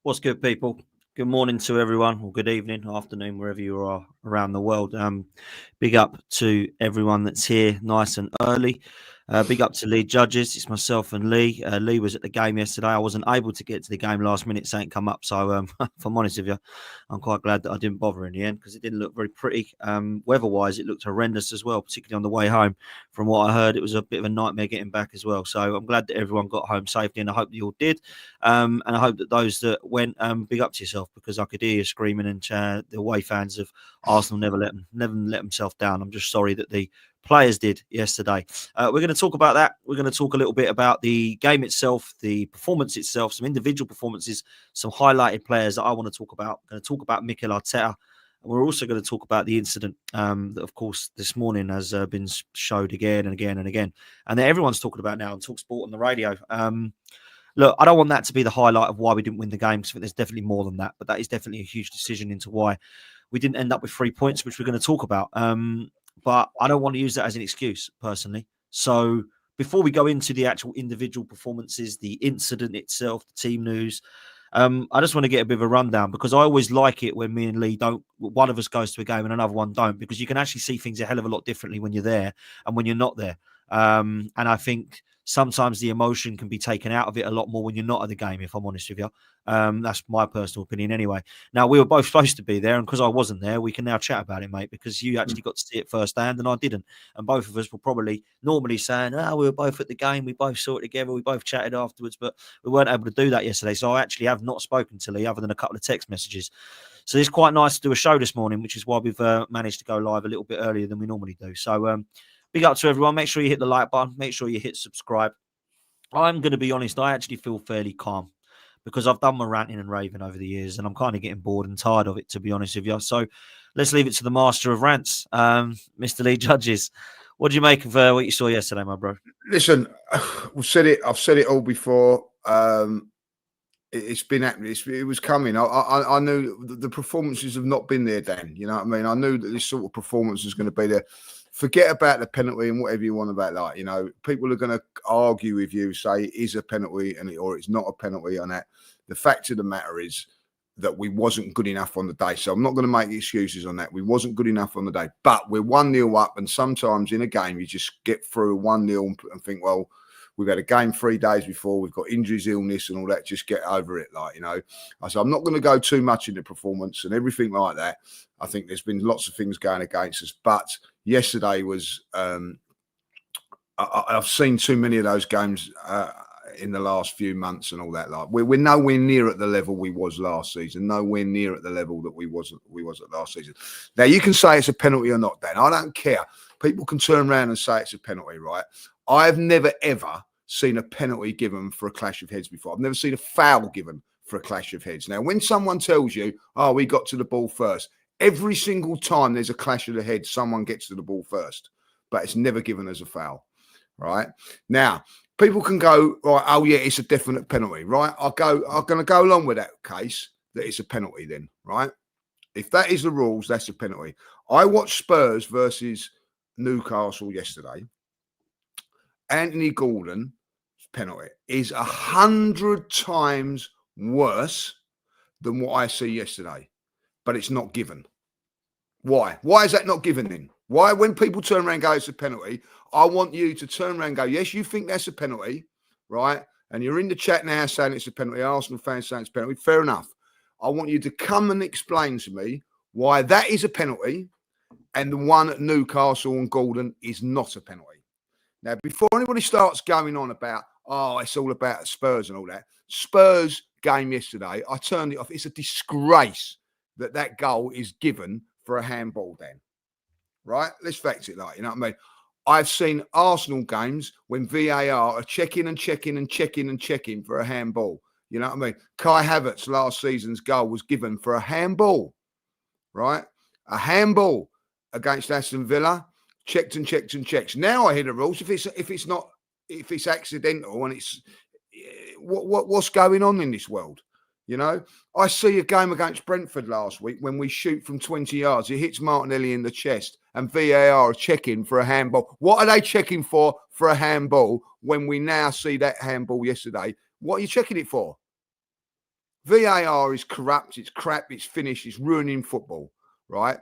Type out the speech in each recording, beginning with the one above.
What's good, people? Good morning to everyone, or good evening, afternoon, wherever you are around the world. Big up to everyone that's here nice and early. Big up to Lee Judges. It's myself and Lee. Lee was at the game yesterday. I wasn't able to get to the game last minute, something come up. So, if I'm honest with you, I'm quite glad that I didn't bother in the end because it didn't look very pretty. Weather-wise, it looked horrendous as well, particularly on the way home. From what I heard, it was a bit of a nightmare getting back as well. So I'm glad that everyone got home safely, and I hope you all did. And I hope that those that went, big up to yourself, because I could hear you screaming, and the away fans of Arsenal never let themselves down. I'm just sorry that the players did yesterday. We're going to talk about that. We're going to talk a little bit about the game itself, the performance itself, some individual performances, some highlighted players that I want to talk about. I'm going to talk about Mikel Arteta. And we're also going to talk about the incident that, of course, this morning has been showed again and again and again, and that everyone's talking about now on TalkSport on the radio. Look, I don't want that to be the highlight of why we didn't win the game, because there's definitely more than that. But that is definitely a huge decision into why we didn't end up with 3 points, which we're going to talk about. But I don't want to use that as an excuse, personally. So before we go into the actual individual performances, the incident itself, the team news, I just want to get a bit of a rundown, because I always like it when me and Lee don't, one of us goes to a game and another one don't, because you can actually see things a hell of a lot differently when you're there and when you're not there. And I think sometimes the emotion can be taken out of it a lot more when you're not at the game, if I'm honest with you. That's my personal opinion anyway. Now, we were both supposed to be there, and because I wasn't there, we can now chat about it, mate, because you actually got to see it firsthand and I didn't. And both of us were probably normally saying, we were both at the game, we both saw it together, we both chatted afterwards, but we weren't able to do that yesterday. So I actually have not spoken to Lee other than a couple of text messages. So it's quite nice to do a show this morning, which is why we've managed to go live a little bit earlier than we normally do. So big up to everyone. Make sure you hit the like button. Make sure you hit subscribe. I'm going to be honest, I actually feel fairly calm, because I've done my ranting and raving over the years, and I'm kind of getting bored and tired of it, to be honest with you. So let's leave it to the master of rants, Mr. Lee Judges. What do you make of what you saw yesterday, my bro? Listen, I've said it all before. It's been happening. It was coming. I knew the performances have not been there, Dan. You know what I mean? I knew that this sort of performance was going to be there. Forget about the penalty and whatever you want about that. You know, people are going to argue with you, say it is a penalty or it's not a penalty on that. The fact of the matter is that we wasn't good enough on the day. So I'm not going to make excuses on that. We wasn't good enough on the day. But we're 1-0 up, and sometimes in a game you just get through 1-0 and think, well, we've had a game 3 days before, we've got injuries, illness and all that, just get over it. Like, you know, I said, I'm not going to go too much into performance and everything like that. I think there's been lots of things going against us, but yesterday was, I've seen too many of those games in the last few months and all that. Like, we're nowhere near at the level we was last season, nowhere near at the level that we was at last season. Now, you can say it's a penalty or not, Dan. I don't care. People can turn around and say it's a penalty, right? I've never, ever seen a penalty given for a clash of heads before. I've never seen a foul given for a clash of heads. Now, when someone tells you, oh, we got to the ball first, every single time there's a clash of the heads, someone gets to the ball first, but it's never given as a foul, right? Now, people can go, right, oh, yeah, it's a definite penalty, right? I'm going to go along with that case that it's a penalty then, right? If that is the rules, that's a penalty. I watched Spurs versus Newcastle yesterday. Anthony Gordon's penalty is 100 times worse than what I see yesterday, but it's not given. Why? Why is that not given then? Why, when people turn around and go, it's a penalty, I want you to turn around and go, yes, you think that's a penalty, right? And you're in the chat now saying it's a penalty, Arsenal fans saying it's a penalty, fair enough. I want you to come and explain to me why that is a penalty and the one at Newcastle and Gordon is not a penalty. Now, before anybody starts going on about, oh, it's all about Spurs and all that, Spurs game yesterday, I turned it off. It's a disgrace that that goal is given for a handball, Dan. Right? Let's fact it like, you know what I mean? I've seen Arsenal games when VAR are checking and checking and checking and checking for a handball. You know what I mean? Kai Havertz's last season's goal was given for a handball, right? A handball against Aston Villa. Checked and checked and checked. Now I hear the rules. If it's accidental and it's what's going on in this world, you know. I see a game against Brentford last week when we shoot from 20 yards. It hits Martinelli in the chest, and VAR are checking for a handball. What are they checking for a handball when we now see that handball yesterday? What are you checking it for? VAR is corrupt, it's crap, it's finished, it's ruining football, right?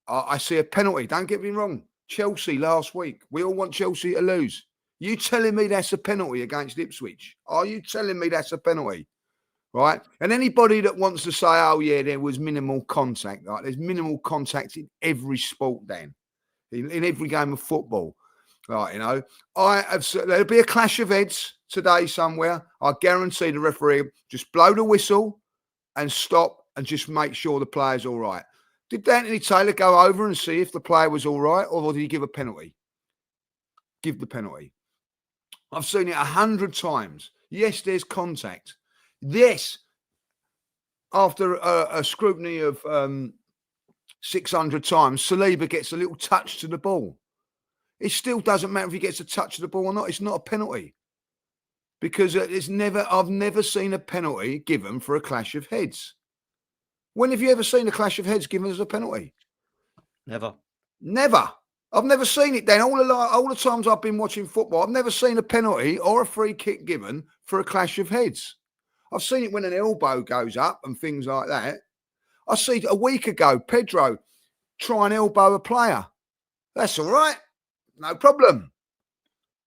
I see a penalty. Don't get me wrong. Chelsea last week. We all want Chelsea to lose. You telling me that's a penalty against Ipswich? Are you telling me that's a penalty? Right? And anybody that wants to say, oh, yeah, there was minimal contact, right? There's minimal contact in every sport, Dan, in every game of football. Right, you know, there'll be a clash of heads today somewhere. I guarantee the referee just blow the whistle and stop and just make sure the player's all right. Did Anthony Taylor go over and see if the player was all right, or did he give a penalty? Give the penalty. I've seen it 100 times. Yes, there's contact. Yes, after a scrutiny of 600 times, Saliba gets a little touch to the ball. It still doesn't matter if he gets a touch of the ball or not. It's not a penalty because I've never seen a penalty given for a clash of heads. When have you ever seen a clash of heads given as a penalty? Never. I've never seen it, Dan. All the times I've been watching football, I've never seen a penalty or a free kick given for a clash of heads. I've seen it when an elbow goes up and things like that. I see a week ago, Pedro try and elbow a player. That's all right. No problem.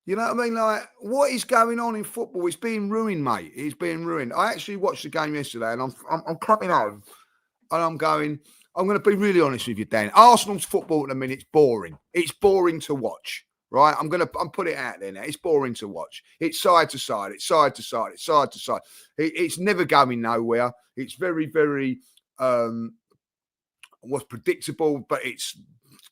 You know what I mean? Like, what is going on in football? It's being ruined, mate. It's being ruined. I actually watched the game yesterday, and I'm coming home, and I'm going to be really honest with you, Dan. Arsenal's football at the minute is boring. It's boring to watch, right? I'm put it out there now. It's boring to watch. It's side to side. It's side to side. It's side to side. It's never going nowhere. It's very, very was predictable, but it's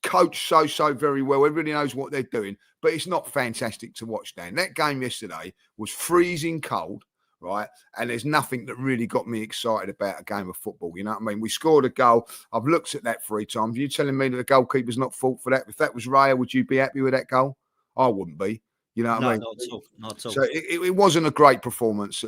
coached so very well. Everybody knows what they're doing, but it's not fantastic to watch, Dan. That game yesterday was freezing cold, right? And there's nothing that really got me excited about a game of football. You know what I mean? We scored a goal. I've looked at that 3 times. You telling me that the goalkeeper's not fault for that? If that was Raya, would you be happy with that goal? I wouldn't be. You know what I mean? Not at all. So it wasn't a great performance.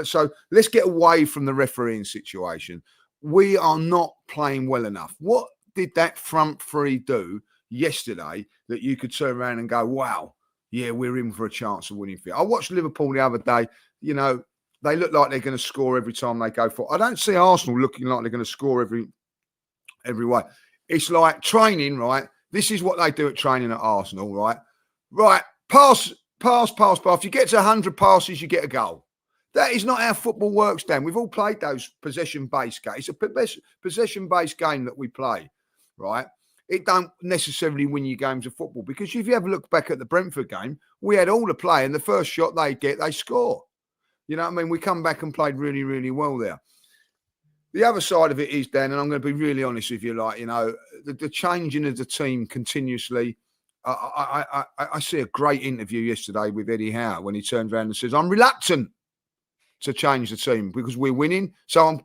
So let's get away from the refereeing situation. We are not playing well enough. What did that front three do yesterday that you could turn around and go, wow, yeah, we're in for a chance of winning? I watched Liverpool the other day. You know, they look like they're going to score every time they go for. I don't see Arsenal looking like they're going to score every way. It's like training, right? This is what they do at training at Arsenal, right? Right, pass. If you get to 100 passes, you get a goal. That is not how football works, Dan. We've all played those possession-based games. It's a possession-based game that we play, right? It don't necessarily win you games of football because if you ever look back at the Brentford game, we had all the play and the first shot they get, they score. You know what I mean? We come back and played really, really well there. The other side of it is, Dan, and I'm going to be really honest with you, like, you know, the changing of the team continuously. I see a great interview yesterday with Eddie Howe when he turned around and says, I'm reluctant to change the team because we're winning. So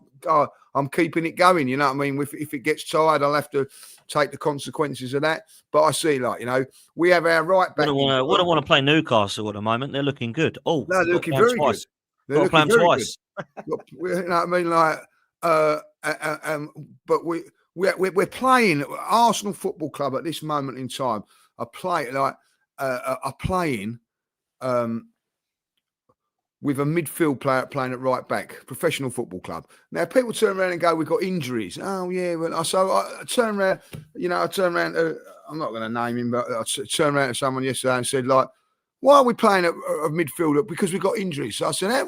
I'm keeping it going. You know what I mean? If it gets tired, I'll have to take the consequences of that. But I see, like, you know, we have our right back. We don't want to play Newcastle at the moment. They're looking good. Oh, no, they're looking very good. They're looking very good. You know what I mean? Like, but we're playing Arsenal Football Club at this moment in time. Are playing with a midfield player playing at right back, professional football club. Now, people turn around and go, we've got injuries. Oh, yeah. Well, so I turn around, I'm not going to name him, but I turned around to someone yesterday and said, like, why are we playing at midfield? Because we've got injuries. So I said,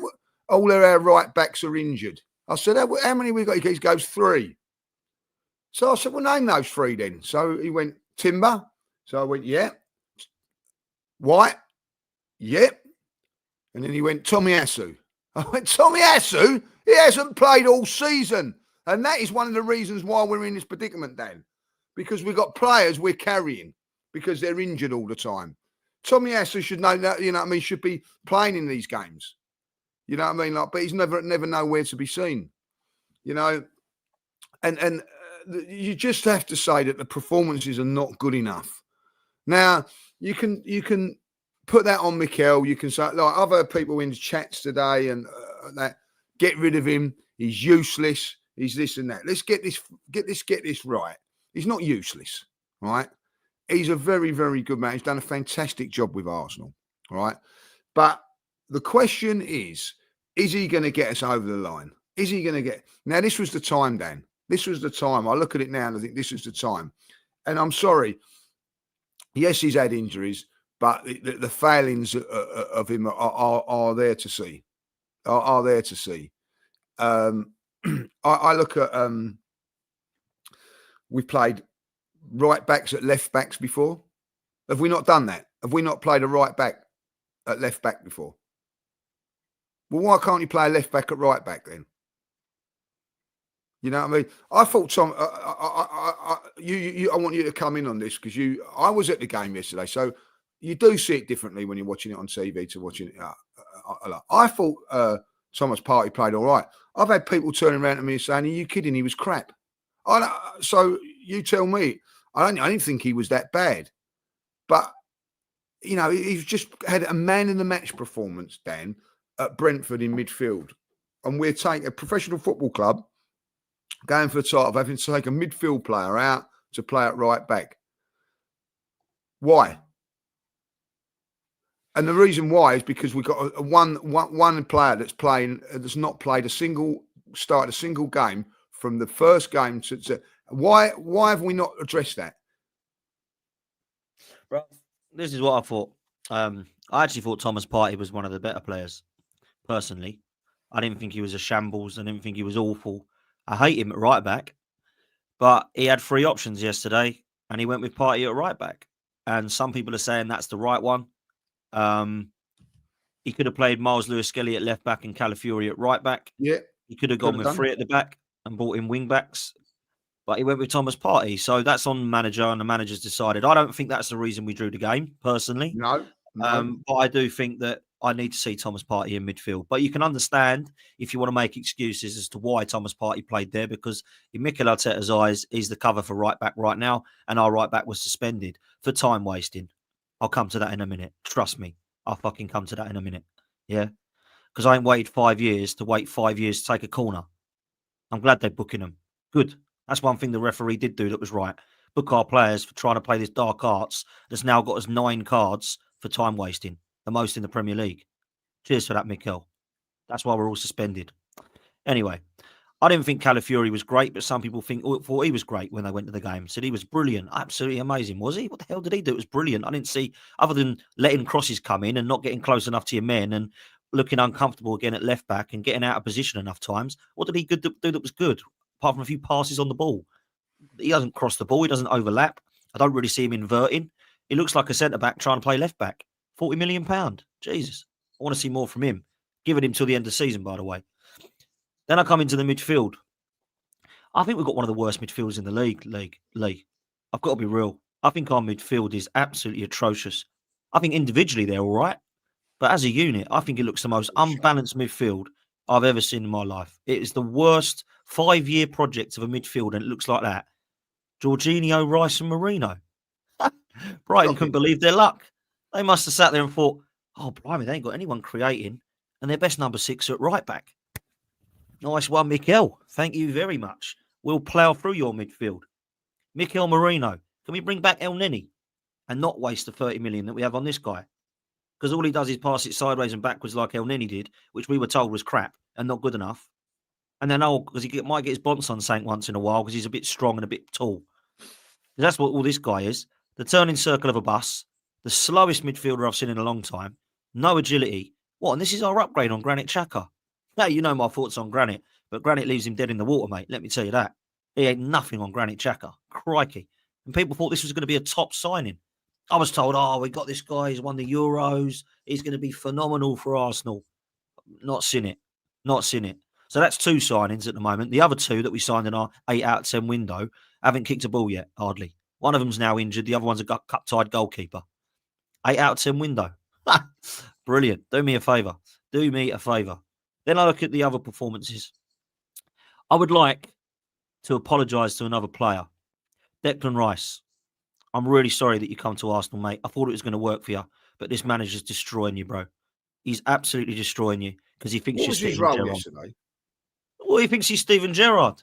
all of our right backs are injured. I said, how many we got? He goes 3. So I said, well, name those 3 then. So he went, Timber. So I went, yeah. White, yep. And then he went, Tomiyasu. I went, Tomiyasu? He hasn't played all season. And that is one of the reasons why we're in this predicament, Dan. Because we've got players we're carrying because they're injured all the time. Tomiyasu should know that, you know what I mean, should be playing in these games. You know what I mean? Like, but he's never nowhere to be seen. You know, and you just have to say that the performances are not good enough. Now, you can put that on Mikel. You can say, like, I've heard people in chats today and that, get rid of him. He's useless. He's this and that. Let's get this right. He's not useless, right? He's a very, very good man. He's done a fantastic job with Arsenal, right? But the question is Is he going to get us over the line? Is he going to get... Now, this was the time, Dan. This was the time. I look at it now and I think this is the time. And I'm sorry. Yes, he's had injuries, but the failings of him are there to see. Are there to see. I look at... we've played right backs at left backs before. Have we not done that? Have we not played a right back at left back before? Well, why can't you play a left back at right back then? You know what I mean? I thought Tom. I want you to come in on this because I was at the game yesterday, so you do see it differently when you're watching it on TV to watching it. I thought Thomas Partey played all right. I've had people turning around to me and saying, "Are you kidding? He was crap." So you tell me. I didn't think he was that bad, but you know, he's just had a man in the match performance, Dan, at Brentford in midfield. And we're taking a professional football club going for the title of having to take a midfield player out to play at right back. Why? And the reason why is because we've got one player that's not played started a single game from the first game to why have we not addressed that? Bro, this is what I thought. I actually thought Thomas Partey was one of the better players. Personally, I didn't think he was a shambles. I didn't think he was awful. I hate him at right back, but he had 3 options yesterday, and he went with Partey at right back. And some people are saying that's the right one. He could have played Miles Lewis-Skelly at left back and Calafiori at right back. Yeah, he could have gone with 3 at the back and brought in wing backs, but he went with Thomas Partey. So that's on the manager, and the manager's decided. I don't think that's the reason we drew the game, personally. No. But I do think that I need to see Thomas Partey in midfield. But you can understand if you want to make excuses as to why Thomas Partey played there, because in Mikel Arteta's eyes, he's the cover for right back right now, and our right back was suspended for time wasting. I'll come to that in a minute. Trust me. I'll fucking come to that in a minute. Yeah? Because I ain't waited 5 years to take a corner. I'm glad they're booking them. Good. That's one thing the referee did do that was right. Book our players for trying to play this dark arts that's now got us 9 cards for time wasting, the most in the Premier League. Cheers for that, Mikel. That's why we're all suspended. Anyway, I didn't think Calafiori was great, but some people thought he was great when they went to the game. Said he was brilliant, absolutely amazing. Was he? What the hell did he do? It was brilliant. I didn't see, other than letting crosses come in and not getting close enough to your men and looking uncomfortable again at left back and getting out of position enough times. What did he do that was good? Apart from a few passes on the ball. He doesn't cross the ball. He doesn't overlap. I don't really see him inverting. He looks like a centre-back trying to play left-back. £40 million. Jesus. I want to see more from him. Giving him till the end of the season, by the way. Then I come into the midfield. I think we've got one of the worst midfielders in the league. I've got to be real. I think our midfield is absolutely atrocious. I think individually they're all right. But as a unit, I think it looks the most unbalanced midfield I've ever seen in my life. It is the worst 5-year project of a midfield, and it looks like that. Jorginho, Rice and Marino. Brighton couldn't believe their luck. They must have sat there and thought, oh, blimey, they ain't got anyone creating, and their best number 6 are at right back. Nice one, Mikel. Thank you very much. We'll plough through your midfield. Mikel Merino. Can we bring back El Neni and not waste the 30 million that we have on this guy? Because all he does is pass it sideways and backwards like El Neni did, which we were told was crap and not good enough. And then, because he might get his bonson sank once in a while because he's a bit strong and a bit tall. That's what all this guy is. The turning circle of a bus, the slowest midfielder I've seen in a long time, no agility. What, and this is our upgrade on Granit Xhaka. Now, you know my thoughts on Granit, but Granit leaves him dead in the water, mate. Let me tell you that. He ain't nothing on Granit Xhaka. Crikey. And people thought this was going to be a top signing. I was told, we got this guy. He's won the Euros. He's going to be phenomenal for Arsenal. Not seen it. So that's 2 signings at the moment. The other 2 that we signed in our 8 out of 10 window haven't kicked a ball yet, hardly. One of them's now injured. The other one's a cup-tied goalkeeper. 8 out of 10 window. Brilliant. Do me a favour. Then I look at the other performances. I would like to apologise to another player. Declan Rice. I'm really sorry that you come to Arsenal, mate. I thought it was going to work for you, but this manager's destroying you, bro. He's absolutely destroying you because he thinks you're Steven Gerrard. Yesterday? Well, he thinks he's Steven Gerrard.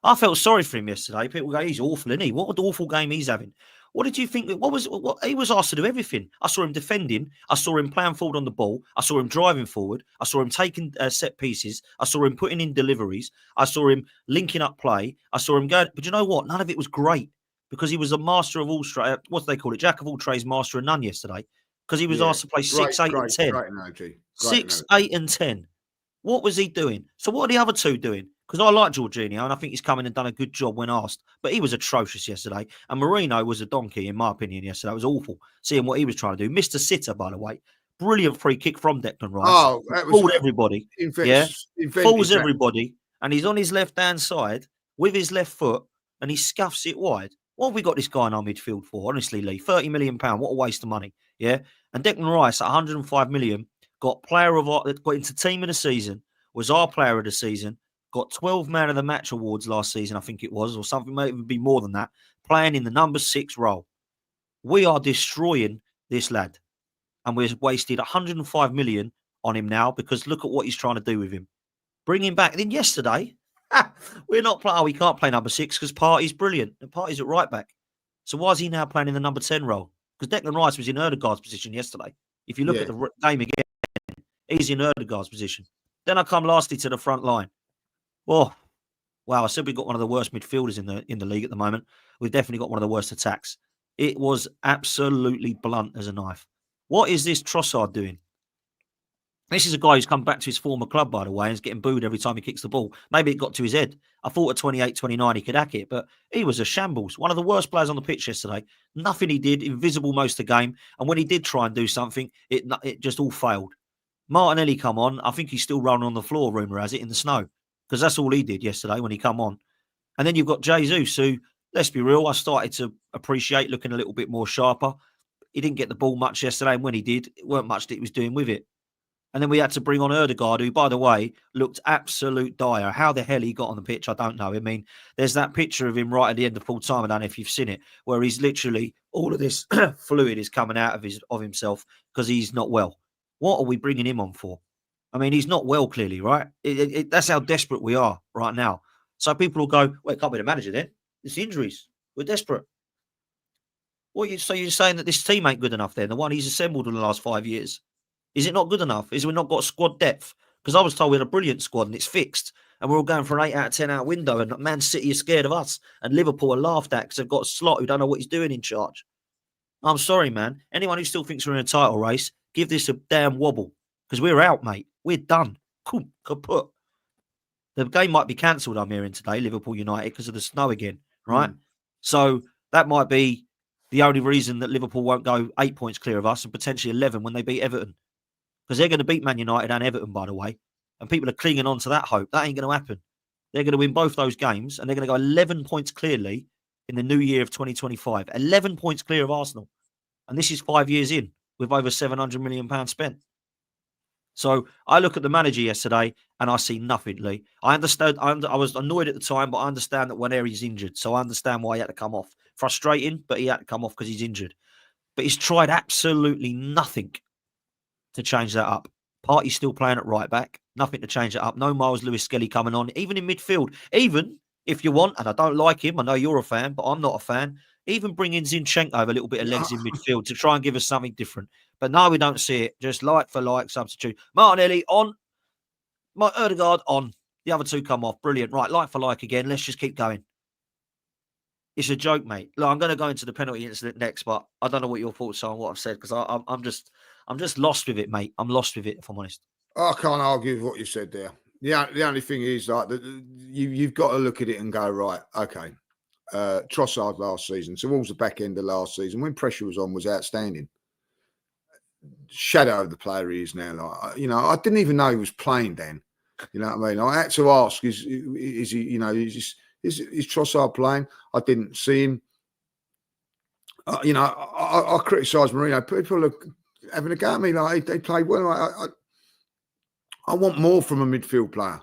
I felt sorry for him yesterday. People go, he's awful, isn't he? What an awful game he's having. What did you think? What he was asked to do everything. I saw him defending. I saw him playing forward on the ball. I saw him driving forward. I saw him taking set pieces. I saw him putting in deliveries. I saw him linking up play. I saw him going. But you know what? None of it was great because he was a master of all trades. What do they call it? Jack of all trades, master of none yesterday. Because he was Yeah, asked to play great, 6, 8, and great, 10. great analogy. Great 6, analogy. 8, and 10. What was he doing? So what are the other two doing? Because I like Jorginho and I think he's come in and done a good job when asked. But he was atrocious yesterday. And Marino was a donkey, in my opinion, yesterday. It was awful seeing what he was trying to do. Mr. Sitter, by the way. Brilliant free kick from Declan Rice. Oh, that was Fooled everybody. Yeah. invented Fools that. everybody. And he's on his left-hand side with his left foot and he scuffs it wide. What have we got this guy in our midfield for? Honestly, Lee, £30 million. What a waste of money. Yeah. And Declan Rice at 105 million got got into team of the season, was our player of the season, got 12 man of the match awards last season, I think it was, or something, may even be more than that, playing in the number 6 role. We are destroying this lad. And we've wasted 105 million on him now because look at what he's trying to do with him. Bring him back. Then yesterday, we're not playing. Oh, we can't play number 6 because Partey's brilliant. And Partey's at right back. So why is he now playing in the number 10 role? Because Declan Rice was in Erdegaard's position yesterday. If you look at the game again, he's in Erdegaard's position. Then I come lastly to the front line. Oh, wow. I said we've got one of the worst midfielders in the league at the moment. We've definitely got one of the worst attacks. It was absolutely blunt as a knife. What is this Trossard doing? This is a guy who's come back to his former club, by the way, and is getting booed every time he kicks the ball. Maybe it got to his head. I thought at 28, 29 he could hack it, but he was a shambles. One of the worst players on the pitch yesterday. Nothing he did, invisible most of the game. And when he did try and do something, it just all failed. Martinelli come on. I think he's still rolling on the floor, rumour has it, in the snow. Because that's all he did yesterday when he come on. And then you've got Jesus, who, let's be real, I started to appreciate looking a little bit more sharper. He didn't get the ball much yesterday, and when he did, it weren't much that he was doing with it. And then we had to bring on Erdegaard, who, by the way, looked absolute dire. How the hell he got on the pitch, I don't know. I mean, there's that picture of him right at the end of full time. I don't know if you've seen it, where he's literally all of this fluid is coming out of himself because he's not well. What are we bringing him on for? I mean, he's not well, clearly, right? That's how desperate we are right now. So people will go, well, it can't be the manager then. It's injuries. We're desperate. So you're saying that this team ain't good enough then, the one he's assembled in the last 5 years? Is it not good enough? Is we not got squad depth? Because I was told we had a brilliant squad and it's fixed. And we're all going for an 8 out of 10 out window. And Man City is scared of us. And Liverpool are laughed at because they've got a slot who don't know what he's doing in charge. I'm sorry, man. Anyone who still thinks we're in a title race, give this a damn wobble. Because we're out, mate. We're done. Cool. Kaput. The game might be cancelled, I'm hearing today, Liverpool United, because of the snow again, right? So that might be the only reason that Liverpool won't go 8 points clear of us and potentially 11 when they beat Everton. Because they're going to beat Man United and Everton, by the way. And people are clinging on to that hope. That ain't going to happen. They're going to win both those games and they're going to go 11 points clearly in the new year of 2025. 11 points clear of Arsenal. And this is 5 years in with over £700 million spent. So I look at the manager yesterday and I see nothing, Lee. I understood. I was annoyed at the time, but I understand that Waneri's injured. So I understand why he had to come off. Frustrating, but he had to come off because he's injured. But he's tried absolutely nothing to change that up. Partey's still playing at right back. Nothing to change it up. No Miles Lewis-Skelly coming on. Even in midfield. Even if you want, and I don't like him. I know you're a fan, but I'm not a fan. Even bringing Zinchenko over a little bit of legs in midfield to try and give us something different. But no, we don't see it. Just like for like substitute. Martinelli on. Erdegaard on. The other two come off. Brilliant. Right, like for like again. Let's just keep going. It's a joke, mate. Look, I'm going to go into the penalty incident next, but I don't know what your thoughts are on what I've said because I'm just lost with it, mate. I'm lost with it, if I'm honest. I can't argue with what you said there. The only thing is, like, you've got to look at it and go, right, okay. Trossard last season, towards the back end of last season, when pressure was on, was outstanding. Shadow of the player he is now. Like, I didn't even know he was playing then. You know what I mean? I had to ask, is he, is Trossard playing? I didn't see him. I criticise Marino. People are having a go at me like they played well. I want more from a midfield player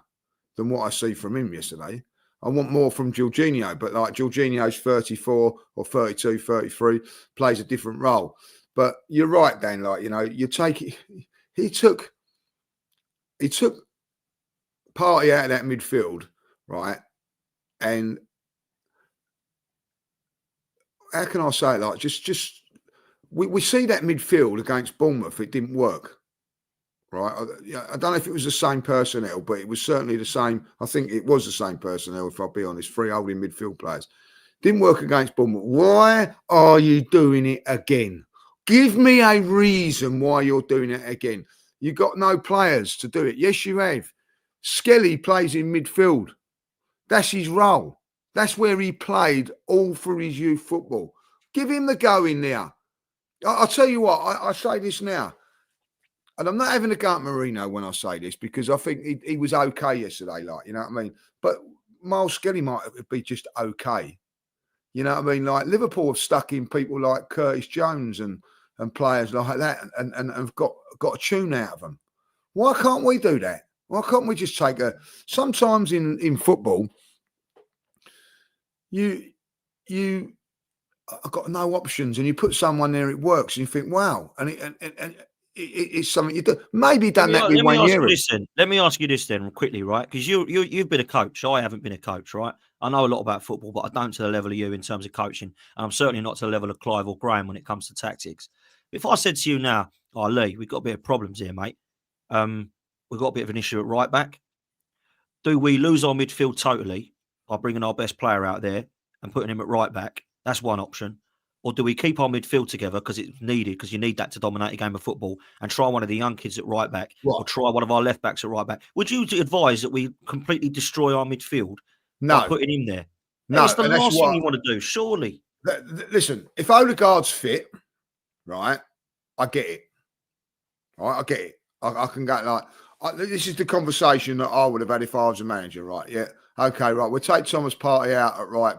than what I see from him yesterday. I want more from Jorginho, but like Jorginho's 34 or 32, 33, plays a different role. But you're right, Dan. Like, you take it. He took Partey out of that midfield, right? And how can I say it? Like, just we see that midfield against Bournemouth, it didn't work. Right, I don't know if it was the same personnel, but it was certainly the same. I think it was the same personnel, if I'll be honest. Three holding midfield players didn't work against Bournemouth. Why are you doing it again? Give me a reason why you're doing it again. You got no players to do it. Yes, you have. Skelly plays in midfield. That's his role. That's where he played all through his youth football. Give him the go in there. I'll tell you what. I say this now. And I'm not having a go at Marino when I say this, because I think he was okay yesterday, like, you know what I mean? But Miles Skelly might be just okay. You know what I mean? Like, Liverpool have stuck in people like Curtis Jones and players like that and have got a tune out of them. Why can't we do that? Why can't we just take a... Sometimes in football, you have got no options, and you put someone there, it works, and you think, wow. And it's something you do. Maybe done that with Wayne Yearwood. Let me ask you this then quickly, right? Because you've been a coach. I haven't been a coach, right? I know a lot about football, but I don't to the level of you in terms of coaching. And I'm certainly not to the level of Clive or Graham when it comes to tactics. If I said to you now, Lee, we've got a bit of problems here, mate. We've got a bit of an issue at right back. Do we lose our midfield totally by bringing our best player out there and putting him at right back? That's one option. Or do we keep our midfield together because it's needed, because you need that to dominate a game of football, and try one of the young kids at right back, or try one of our left backs at right back? Would you advise that we completely destroy our midfield by putting him there? No, it's the last thing you want to do, surely. Listen, if Odegaard's fit, right, I get it. Right, I get it. I can go like, this is the conversation that I would have had if I was a manager, right? Yeah. Okay, right. We'll take Thomas Partey out at right,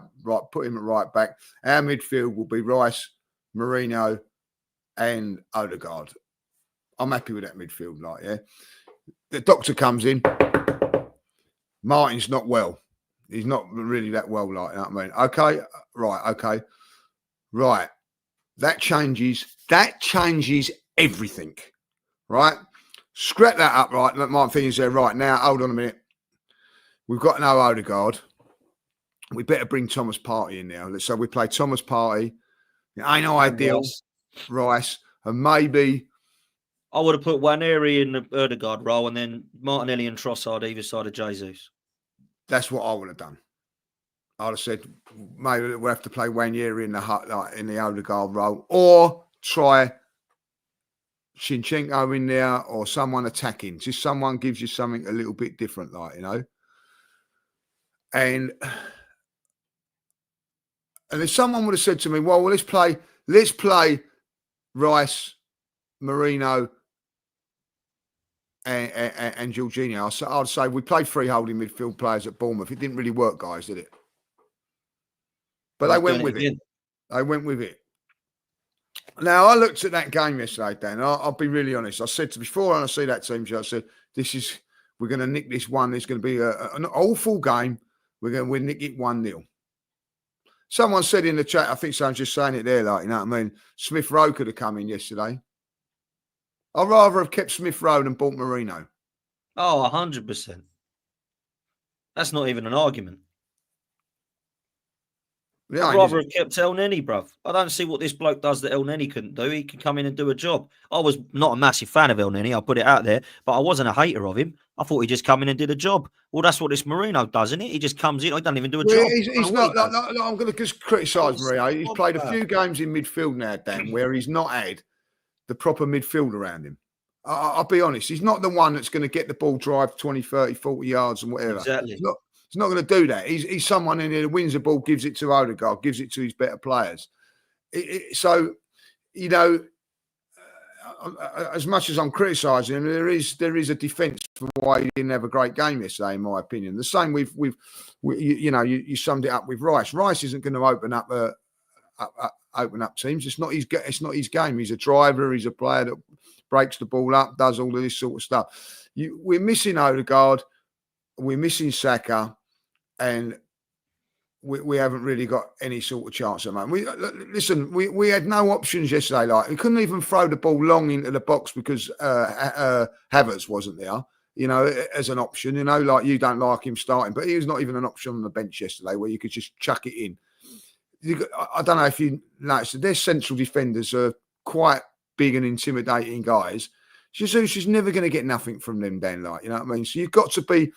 put him at right back. Our midfield will be Rice, Marino, and Odegaard. I'm happy with that midfield, like, yeah. The doctor comes in. Martin's not well. He's not really that well, like, you know what I mean? Okay, right, okay. Right. That changes everything, right? Scrap that up, right? Martin Finney's there right now. Hold on a minute. We've got no Odegaard. We better bring Thomas Partey in now. So we play Thomas Partey. It ain't ideal. Rice. And maybe... I would have put Waneri in the Odegaard role and then Martinelli and Trossard either side of Jesus. That's what I would have done. I'd have said, maybe we'll have to play Waneri in the Odegaard role, or try Zinchenko in there, or someone attacking. Just someone gives you something a little bit different, like, you know. And if someone would have said to me, well, let's play Rice, Marino, and Jorginho, I'd say we played three holding midfield players at Bournemouth. It didn't really work, guys, did it? But they went with it. They went with it. Now, I looked at that game yesterday, Dan. I'll be really honest. I said before I see that team, I said, we're going to nick this one. It's going to be an awful game. We'll nick it 1-0. Someone said in the chat, I think someone's just saying it there, like, you know what I mean? Smith Rowe could have come in yesterday. I'd rather have kept Smith Rowe than bought Marino. Oh, 100%. That's not even an argument. Yeah, I'd rather have kept El Neni, bruv. I don't see what this bloke does that El Neni couldn't do. He can come in and do a job. I was not a massive fan of El Neni, I'll put it out there, but I wasn't a hater of him. I thought he just come in and did a job. Well, that's what this Marino does, isn't it? He just comes in, he doesn't even do a job. He's not, I'm going to just criticise Marino. He's played a few games in midfield now, Dan, where he's not had the proper midfield around him. I'll be honest, he's not the one that's going to get the ball, drive 20, 30, 40 yards and whatever. Exactly. He's not going to do that. He's someone in there that wins the ball, gives it to Odegaard, gives it to his better players. So, you know, as much as I'm criticising him, there is a defence for why he didn't have a great game yesterday, in my opinion. The same you summed it up with Rice. Rice isn't going to open up teams. It's not his game. He's a driver. He's a player that breaks the ball up, does all of this sort of stuff. We're missing Odegaard. We're missing Saka. And we haven't really got any sort of chance at the moment. We had no options yesterday. Like, we couldn't even throw the ball long into the box because Havertz wasn't there, you know, as an option. You know, like, you don't like him starting, but he was not even an option on the bench yesterday where you could just chuck it in. I don't know if you noticed, their central defenders are quite big and intimidating guys. Jesus is never going to get nothing from them, Dan. Like, you know what I mean? So you've got to be,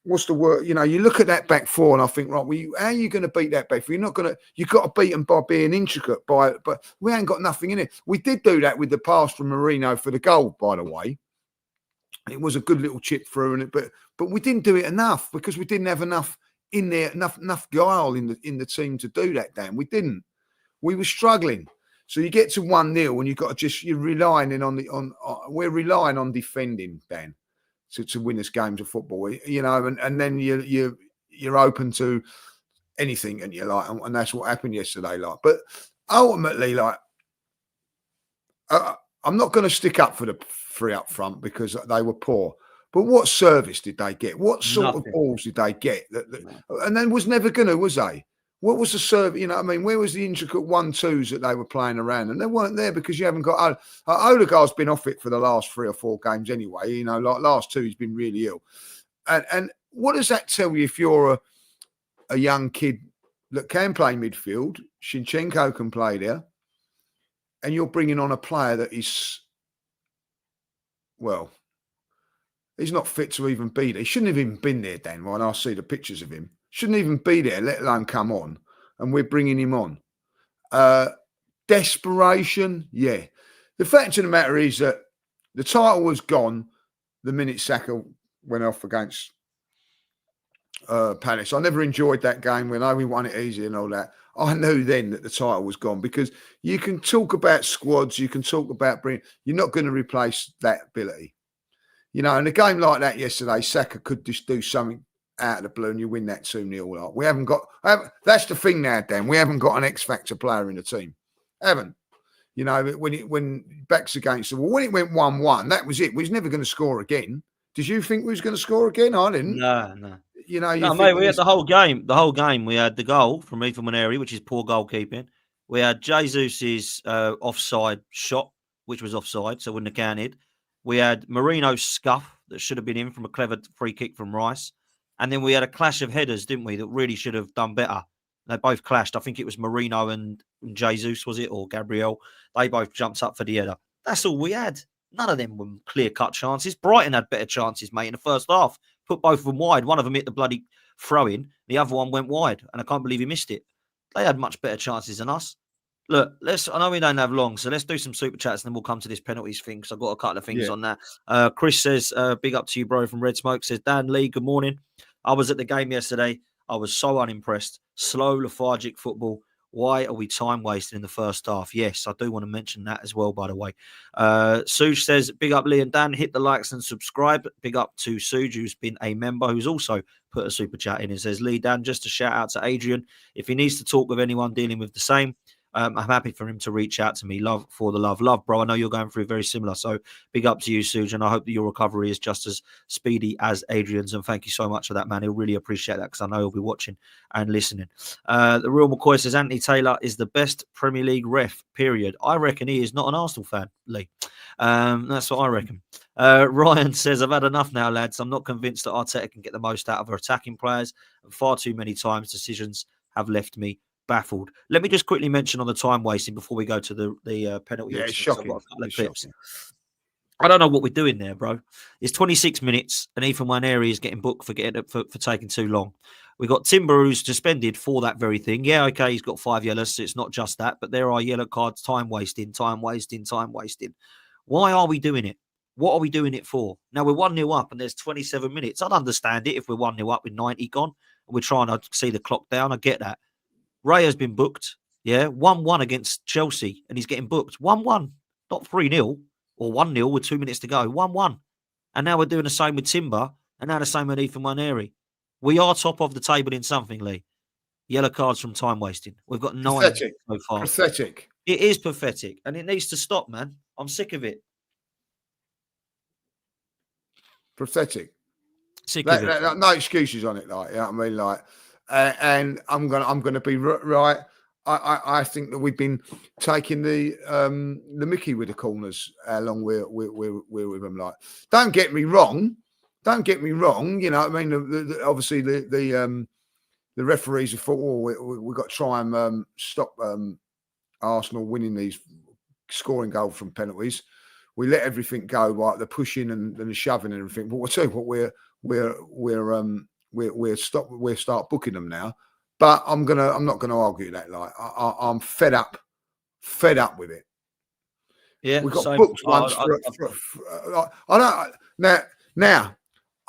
what's the word? You know, you look at that back four and I think, right, well, how are you going to beat that back four? You've got to beat them by being intricate, but we ain't got nothing in it. We did do that with the pass from Marino for the goal, by the way. It was a good little chip through, but we didn't do it enough because we didn't have enough in there, enough guile in the team to do that, Dan. We didn't. We were struggling. So you get to 1-0 and you're relying we're relying on defending, Dan, to win us games of football. You know, and then you're open to anything, and you're like, and that's what happened yesterday. Like, but ultimately, like, I'm not going to stick up for the three up front because they were poor. But what service did they get? What sort of balls did they get? And then was never going to, was they? What was the service? You know what I mean? Where was the intricate 1-2s that they were playing around? And they weren't there because you haven't got... Odegaard's been off it for the last 3 or 4 games anyway. You know, like last 2, he's been really ill. And what does that tell you if you're a young kid that can play midfield? Shinchenko can play there. And you're bringing on a player that is... Well, he's not fit to even be there. He shouldn't have even been there, Dan, when I see the pictures of him. Shouldn't even be there, let alone come on. And we're bringing him on. Desperation, yeah. The fact of the matter is that the title was gone the minute Saka went off against Palace. I never enjoyed that game when we won it easy and all that. I knew then that the title was gone because you can talk about squads, you can talk about bringing... You're not going to replace that ability. You know, in a game like that yesterday, Saka could just do something out of the blue and you win that 2-0. Like, we haven't got... that's the thing now, Dan. We haven't got an X-factor player in the team. Haven't. You know, when backs against the wall. When it went 1-1, that was it. We was never going to score again. Did you think we was going to score again? I didn't. No. You know, no, mate, we had the whole game. The whole game, we had the goal from Ethan Maneri, which is poor goalkeeping. We had Jesus' offside shot, which was offside, so wouldn't have counted. We had Marino's scuff that should have been in from a clever free kick from Rice. And then we had a clash of headers, didn't we, that really should have done better. They both clashed. I think it was Marino and Jesus, was it, or Gabriel? They both jumped up for the header. That's all we had. None of them were clear-cut chances. Brighton had better chances, mate, in the first half. Put both of them wide. One of them hit the bloody throw-in. The other one went wide, and I can't believe he missed it. They had much better chances than us. Look, I know we don't have long, so let's do some super chats and then we'll come to this penalties thing because I've got a couple of things on that. Chris says, big up to you, bro, from Red Smoke. Says, Dan Lee, good morning. I was at the game yesterday. I was so unimpressed. Slow, lethargic football. Why are we time wasting in the first half? Yes, I do want to mention that as well, by the way. Suj says, big up Lee and Dan. Hit the likes and subscribe. Big up to Suj, who's been a member, who's also put a super chat in and says, Lee, Dan, just a shout out to Adrian. If he needs to talk with anyone dealing with the same, I'm happy for him to reach out to me. Love for the love. Love, bro. I know you're going through very similar. So big up to you, Suj. And I hope that your recovery is just as speedy as Adrian's. And thank you so much for that, man. He'll really appreciate that because I know he'll be watching and listening. The Real McCoy says, Anthony Taylor is the best Premier League ref, period. I reckon he is not an Arsenal fan, Lee. That's what I reckon. Ryan says, I've had enough now, lads. I'm not convinced that Arteta can get the most out of our attacking players. And far too many times decisions have left me baffled. Let me just quickly mention on the time wasting before we go to the penalty. Yeah, it's shocking. I've got a couple of clips. I don't know what we're doing there, bro. It's 26 minutes and Ethan Waneri is getting booked for taking too long. We got Timber who's suspended for that very thing. Yeah, okay, he's got 5 yellows, so it's not just that, but there are yellow cards, time wasting. Why are we doing it? What are we doing it for? Now we're 1-0 up and there's 27 minutes. I'd understand it if we're 1-0 up with 90 gone and we're trying to see the clock down. I get that. Ray has been booked, 1-1 against Chelsea, and he's getting booked. 1-1, not 3-0 or 1-0 with 2 minutes to go. 1-1. And now we're doing the same with Timber, and now the same with Ethan Waneri. We are top of the table in something, Lee. Yellow cards from time wasting. We've got 9 pathetic. So far. Pathetic. It is pathetic, and it needs to stop, man. I'm sick of it. Pathetic. Sick of it. No excuses on it, like, you know what I mean? Like, and I'm gonna be right. I think that we've been taking the Mickey with the corners along we're with them. Like, don't get me wrong. You know what I mean? Obviously the the referees have thought, oh, we've got to try and stop Arsenal winning these scoring goals from penalties. We let everything go, like the pushing and the shoving and everything. But we'll tell you what, we'll start booking them now. But I'm not gonna argue that. Like I'm fed up with it. Yeah, we got booked once. I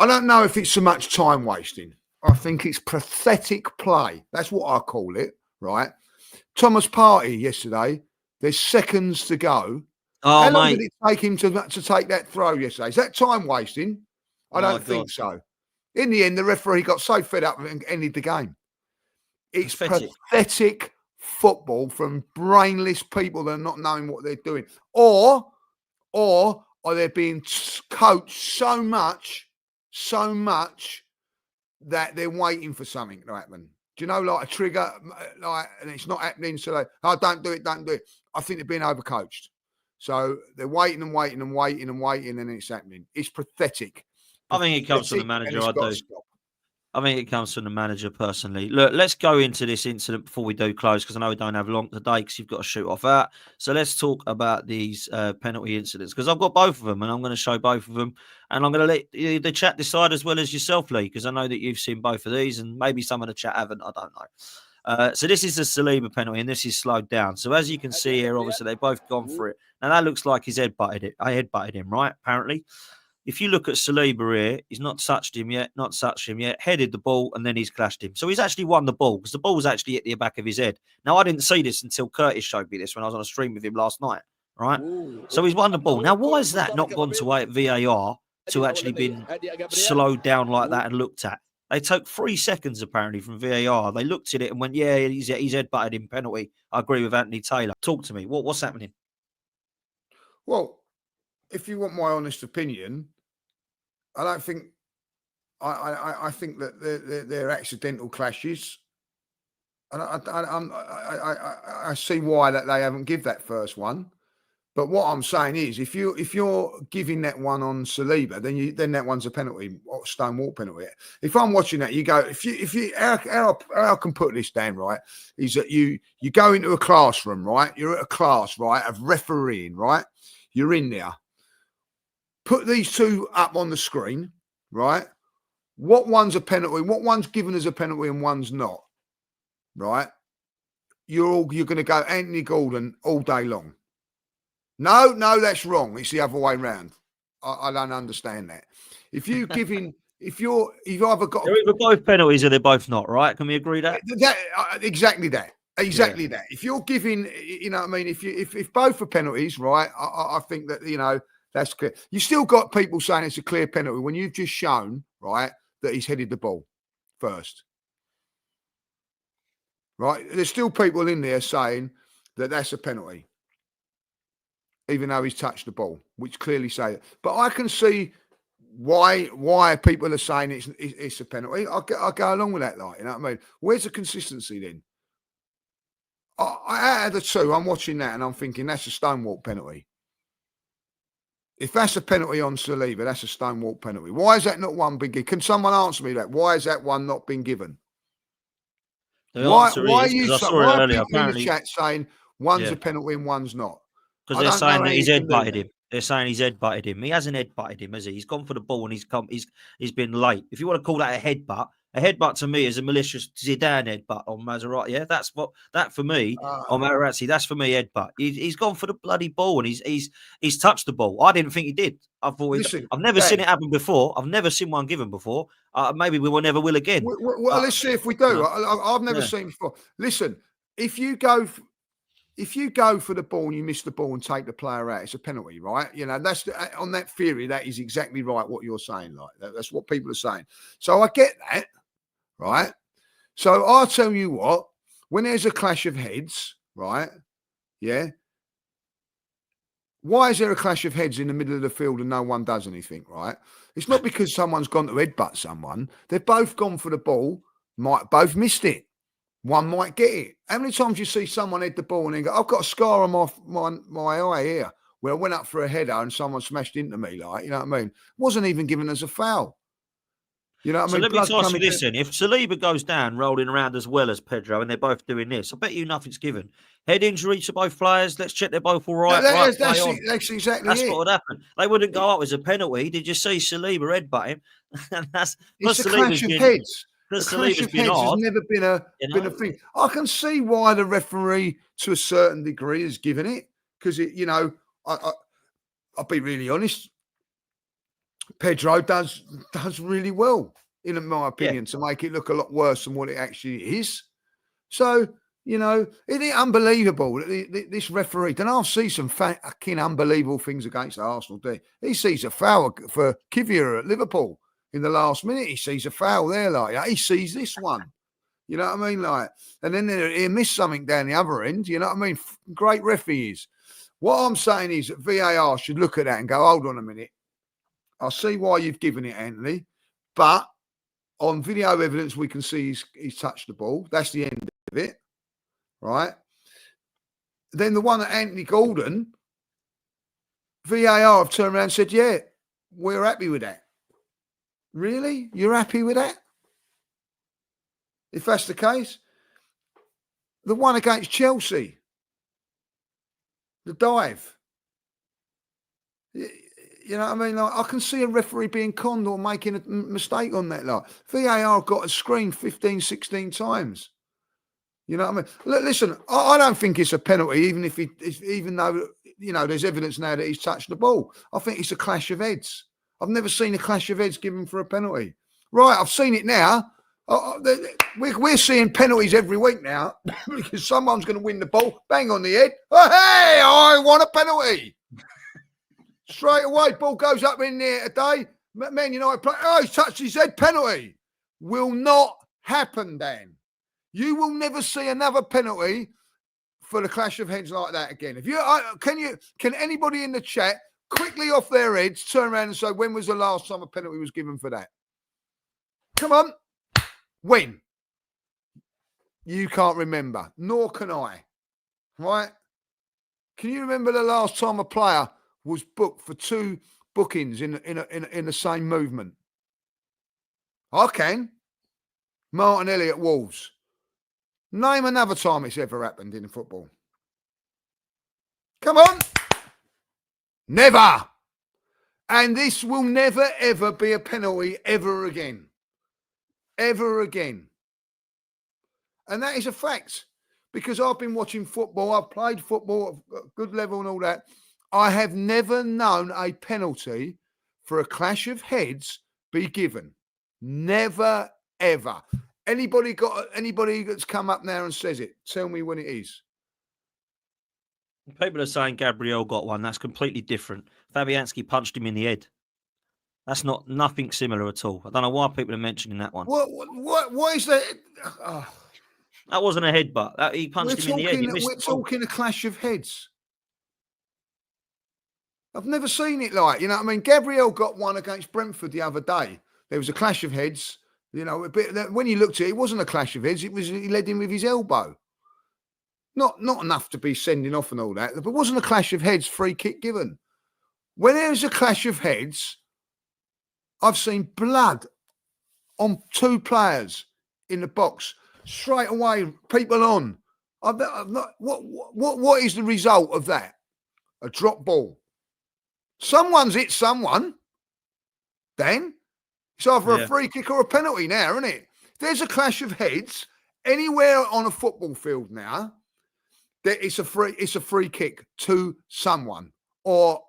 don't know if it's so much time wasting. I think it's pathetic play. That's what I call it. Right, Thomas Partey yesterday. There's seconds to go. How long did it take him to take that throw yesterday? Is that time wasting? I don't think so. In the end, the referee got so fed up and ended the game. It's pathetic football from brainless people that are not knowing what they're doing. Or are they being coached so much that they're waiting for something to happen? Do you know, like a trigger, and it's not happening, so they, don't do it. I think they're being overcoached. So they're waiting, and it's happening. It's pathetic. I think it comes from the manager. I think it comes from the manager personally. Look, let's go into this incident before we do close, because I know we don't have long today because you've got to shoot off out. So let's talk about these penalty incidents, because I've got both of them and I'm going to show both of them. And I'm going to let the chat decide as well as yourself, Lee, because I know that you've seen both of these and maybe some of the chat haven't. I don't know. So this is the Saliba penalty, and this is slowed down. So as you can see here, obviously they've both gone for it. Now that looks like he's headbutted it. I headbutted him, right? Apparently. If you look at Saliba here, he's not touched him yet, headed the ball, and then he's clashed him. So he's actually won the ball, because the ball was actually at the back of his head. Now, I didn't see this until Curtis showed me this when I was on a stream with him last night, right? So he's won the ball. Now, why has that not gone to VAR to actually been slowed down like that and looked at? They took 3 seconds, apparently, from VAR. They looked at it and went, yeah, he's headbutted him, penalty. I agree with Anthony Taylor. Talk to me. What's happening? Well, if you want my honest opinion, I don't think. I think that they're accidental clashes, and I see why that they haven't give that first one. But what I'm saying is, if you're giving that one on Saliba, then that one's a penalty, stonewall penalty. If I'm watching that, you go. If you how I can put this down, right, is that you go into a classroom, right? You're at a class, right, of refereeing, right? You're in there. Put these two up on the screen, right? What one's a penalty? What one's given as a penalty and one's not, right? You're going to go Anthony Gordon all day long. No, that's wrong. It's the other way around. I don't understand that. If you've either got they're either both penalties or they're both not, right? Can we agree that? Exactly that. If you're giving, you know what I mean? If both are penalties, right? I think that, you know, that's clear. You still got people saying it's a clear penalty when you've just shown, right, that he's headed the ball first. Right? There's still people in there saying that that's a penalty, even though he's touched the ball, which clearly say it. But I can see why people are saying it's a penalty. I go along with that, like, you know what I mean? Where's the consistency then? Out of the two, I'm watching that and I'm thinking that's a stonewall penalty. If that's a penalty on Saliba, that's a stonewall penalty. Why is that not one been given? Can someone answer me that? Why is that one not been given? Why are you people in the chat saying one's a penalty and one's not? Because they're saying that he's headbutted him. They're saying he's headbutted him. He hasn't headbutted him, has he? He's gone for the ball and he's been late. If you want to call that a headbutt to me is a malicious Zidane headbutt on Maserati. Yeah, that's what that for me on Maserati. That's for me headbutt. He's gone for the bloody ball and he's touched the ball. I didn't think he did. I thought I've never seen it happen before. I've never seen one given before. Maybe we will never will again. Well, let's see if we do. I've never seen before. Listen, if you go for the ball and you miss the ball and take the player out, it's a penalty, right? You know, that's on that theory. That is exactly right. What you're saying, like that's what people are saying. So I get that, right? So I'll tell you what. When there's a clash of heads, right? Yeah. Why is there a clash of heads in the middle of the field and no one does anything, right? It's not because someone's gone to headbutt someone. They've both gone for the ball, might both missed it. One might get it. How many times you see someone hit the ball and then go, I've got a scar on my eye here where I went up for a header and someone smashed into me, like, you know what I mean? Wasn't even given as a foul. You know what So I mean? let me Blood ask you coming this then. If Saliba goes down rolling around as well as Pedro and they're both doing this, I bet you nothing's given. Head injury to both players. Let's check they're both all right. Right, play on. That's exactly That's it. what would happen. They wouldn't go up as a penalty. Did you see Saliba headbutt him? And that's It's because a clash of heads. A clash Saliba's of been heads has hard. never been a You know, thing. I can see why the referee, to a certain degree, has given it because I'll be really honest. Pedro does really well, in my opinion, to make it look a lot worse than what it actually is. So, isn't it unbelievable that this referee, then I'll see some fucking unbelievable things against Arsenal. He sees a foul for Kivior at Liverpool in the last minute. He sees a foul there, he sees this one. You know what I mean? And then he missed something down the other end. You know what I mean? Great ref he is. What I'm saying is that VAR should look at that and go, hold on a minute. I see why you've given it, Anthony, but on video evidence, we can see he's touched the ball. That's the end of it, right? Then the one at Anthony Gordon, VAR have turned around and said, yeah, we're happy with that. Really? You're happy with that? If that's the case, the one against Chelsea, the dive. You know what I mean? I can see a referee being conned or making a mistake on that. VAR got a screen 15, 16 times. You know what I mean? Listen, I don't think it's a penalty, even though there's evidence now that he's touched the ball. I think it's a clash of heads. I've never seen a clash of heads given for a penalty. Right, I've seen it now. We're seeing penalties every week now because someone's going to win the ball, bang on the head. Oh, hey, I want a penalty. Straight away, ball goes up in there today. Man United play. Oh, he's touched his head. Penalty. Will not happen, Dan. You will never see another penalty for the clash of heads like that again. Can anybody in the chat quickly off their heads turn around and say when was the last time a penalty was given for that? Come on. When? You can't remember. Nor can I. Right? Can you remember the last time a player was booked for 2 bookings in the same movement? I can. Martinelli at Wolves. Name another time it's ever happened in football. Come on. Never. And this will never, ever be a penalty ever again. Ever again. And that is a fact. Because I've been watching football. I've played football at a good level and all that. I have never known a penalty for a clash of heads be given. Never, ever. Anybody that's come up now and says it? Tell me when it is. people are saying Gabriel got one. That's completely different. Fabianski punched him in the head. That's nothing similar at all. I don't know why people are mentioning that one. What is that? Oh. That wasn't a headbutt. He punched him in the head. We're talking a clash of heads. I've never seen it like, you know what I mean? Gabriel got one against Brentford the other day. There was a clash of heads, when you looked at it, it wasn't a clash of heads. He led him with his elbow. Not enough to be sending off and all that, but it wasn't a clash of heads, free kick given. When there's a clash of heads, I've seen blood on 2 players in the box. Straight away, people on. I've not, what is the result of that? A drop ball. Someone's hit someone, then. It's either a free kick or a penalty now, isn't it? If there's a clash of heads anywhere on a football field now, it's a free kick to someone. Or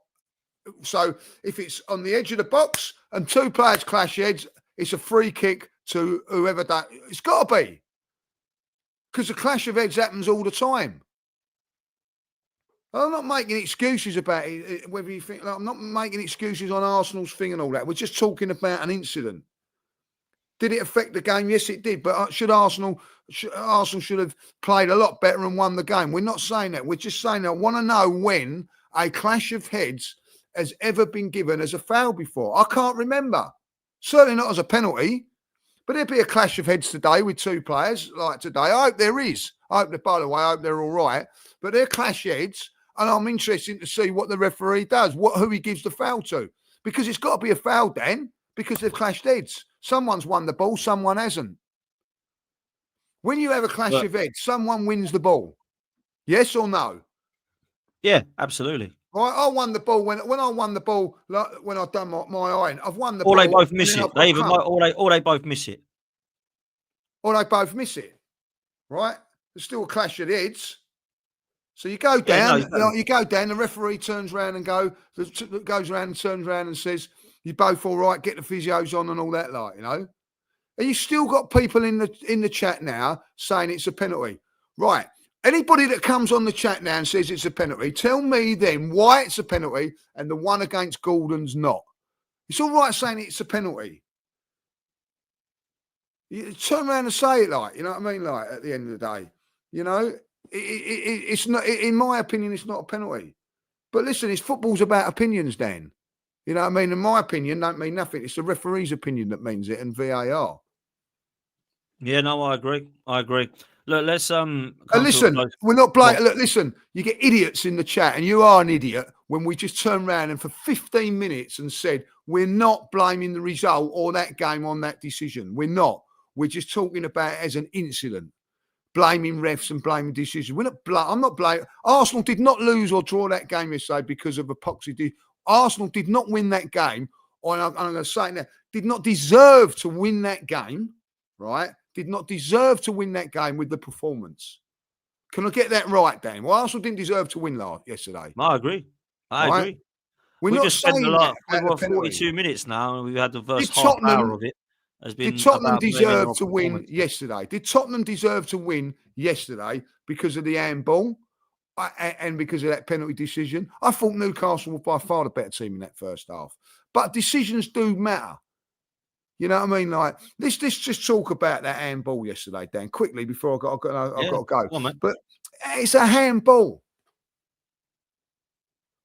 so if it's on the edge of the box and 2 players clash heads, it's a free kick to whoever that. It's got to be. Because the clash of heads happens all the time. I'm not making excuses about it, whether you think, I'm not making excuses on Arsenal's thing and all that. We're just talking about an incident. Did it affect the game? Yes, it did. But Arsenal should have played a lot better and won the game. We're not saying that. We're just saying that I want to know when a clash of heads has ever been given as a foul before. I can't remember. Certainly not as a penalty. But there'd be a clash of heads today with 2 players like today. I hope there is. By the way, I hope they're all right. But they're clash heads. And I'm interested to see what the referee does, who he gives the foul to. Because it's got to be a foul, Dan. Because they've clashed heads. Someone's won the ball, someone hasn't. When you have a clash of heads, someone wins the ball. Yes or no? Yeah, absolutely. I won the ball when I won the ball, like when I've done my iron. I've won the Or ball. they both miss it. They even or they both miss it. Or they both miss it. Right? There's still a clash of heads. So you go down, you go down. The referee turns around and goes around and turns around and says, "You both all right? Get the physios on and all that, like, you know." And you still got people in the chat now saying it's a penalty, right? Anybody that comes on the chat now and says it's a penalty, tell me then why it's a penalty and the one against Gordon's not. It's all right saying it's a penalty. You turn around and say it, like, you know what I mean? Like, at the end of the day, you know, it's not, in my opinion, it's not a penalty. But listen, it's football's about opinions, Dan. You know what I mean? In my opinion, don't mean nothing. It's the referee's opinion that means it, and VAR. Yeah, no, I agree. Look, let's listen, we're not blaming. Look, listen, you get idiots in the chat, and you are an idiot when we just turn around and for 15 minutes and said we're not blaming the result or that game on that decision. We're not. We're just talking about it as an incident, blaming refs and blaming decisions. We're not. I'm not blaming. Arsenal did not lose or draw that game yesterday because of epoxy. Arsenal did not win that game. Or I'm going to say now, did not deserve to win that game. Right? Did not deserve to win that game with the performance. Can I get that right, Dan? Well, Arsenal didn't deserve to win yesterday. I agree. I agree. We've just spent a lot. We're 42 minutes now, and we've had the first half hour of it. Did Tottenham deserve to win yesterday? Did Tottenham deserve to win yesterday because of the handball and because of that penalty decision? I thought Newcastle were by far the better team in that first half. But decisions do matter. You know what I mean? Like, let's just talk about that handball yesterday, Dan, quickly before I've got to go. But it's a handball.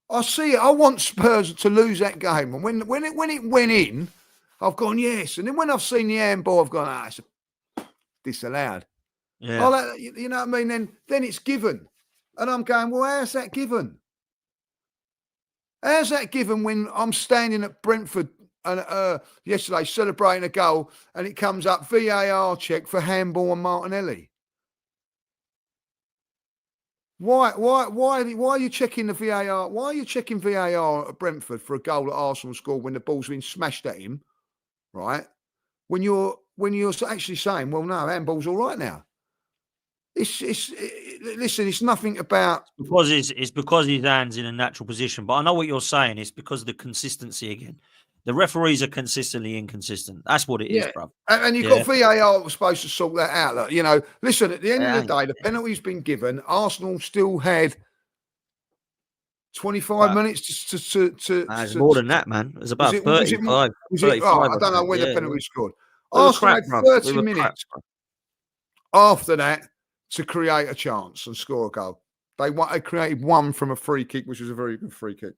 I see it. I want Spurs to lose that game. And when it went in, I've gone, yes. And then when I've seen the handball, I've gone, it's disallowed. Yeah. You know what I mean? Then it's given. And I'm going, well, how's that given? How's that given when I'm standing at Brentford and yesterday celebrating a goal and it comes up VAR check for handball on Martinelli? Why are you checking the VAR? Why are you checking VAR at Brentford for a goal that Arsenal scored when the ball's been smashed at him? Right? When you're actually saying, well, no, handball's all right now. Listen, it's nothing about it's because his hand's in a natural position. But I know what you're saying. It's because of the consistency again. The referees are consistently inconsistent. That's what it is, bro. And you've got VAR that was supposed to sort that out. Look, you know, listen, at the end of the day, the penalty's been given. Arsenal still had 25 minutes to more than that, man. It was about 35. I don't know when the penalty scored. Arsenal had 30 minutes after that to create a chance and score a goal. They created one from a free kick, which was a very good free kick.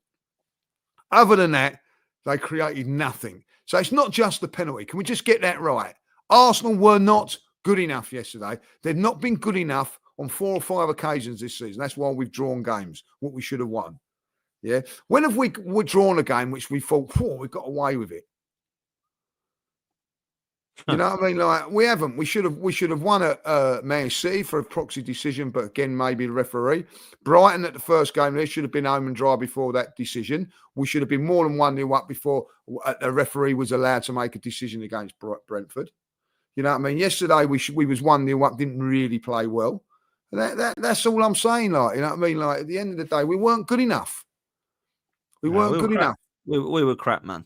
Other than that, they created nothing. So it's not just the penalty. Can we just get that right? Arsenal were not good enough yesterday. They've not been good enough on 4 or 5 occasions this season. That's why we've drawn games, what we should have won. Yeah. When have we drawn a game which we thought, we got away with it? You know what I mean? Like, we haven't. We should have won at Man City for a proxy decision, but again, maybe the referee. Brighton at the first game, they should have been home and dry before that decision. We should have been more than 1-0 up before the referee was allowed to make a decision against Brentford. You know what I mean? Yesterday we was 1-0 up, didn't really play well. That's all I'm saying. Like, you know what I mean? Like, at the end of the day, we weren't good enough. We weren't good enough. We were crap, man.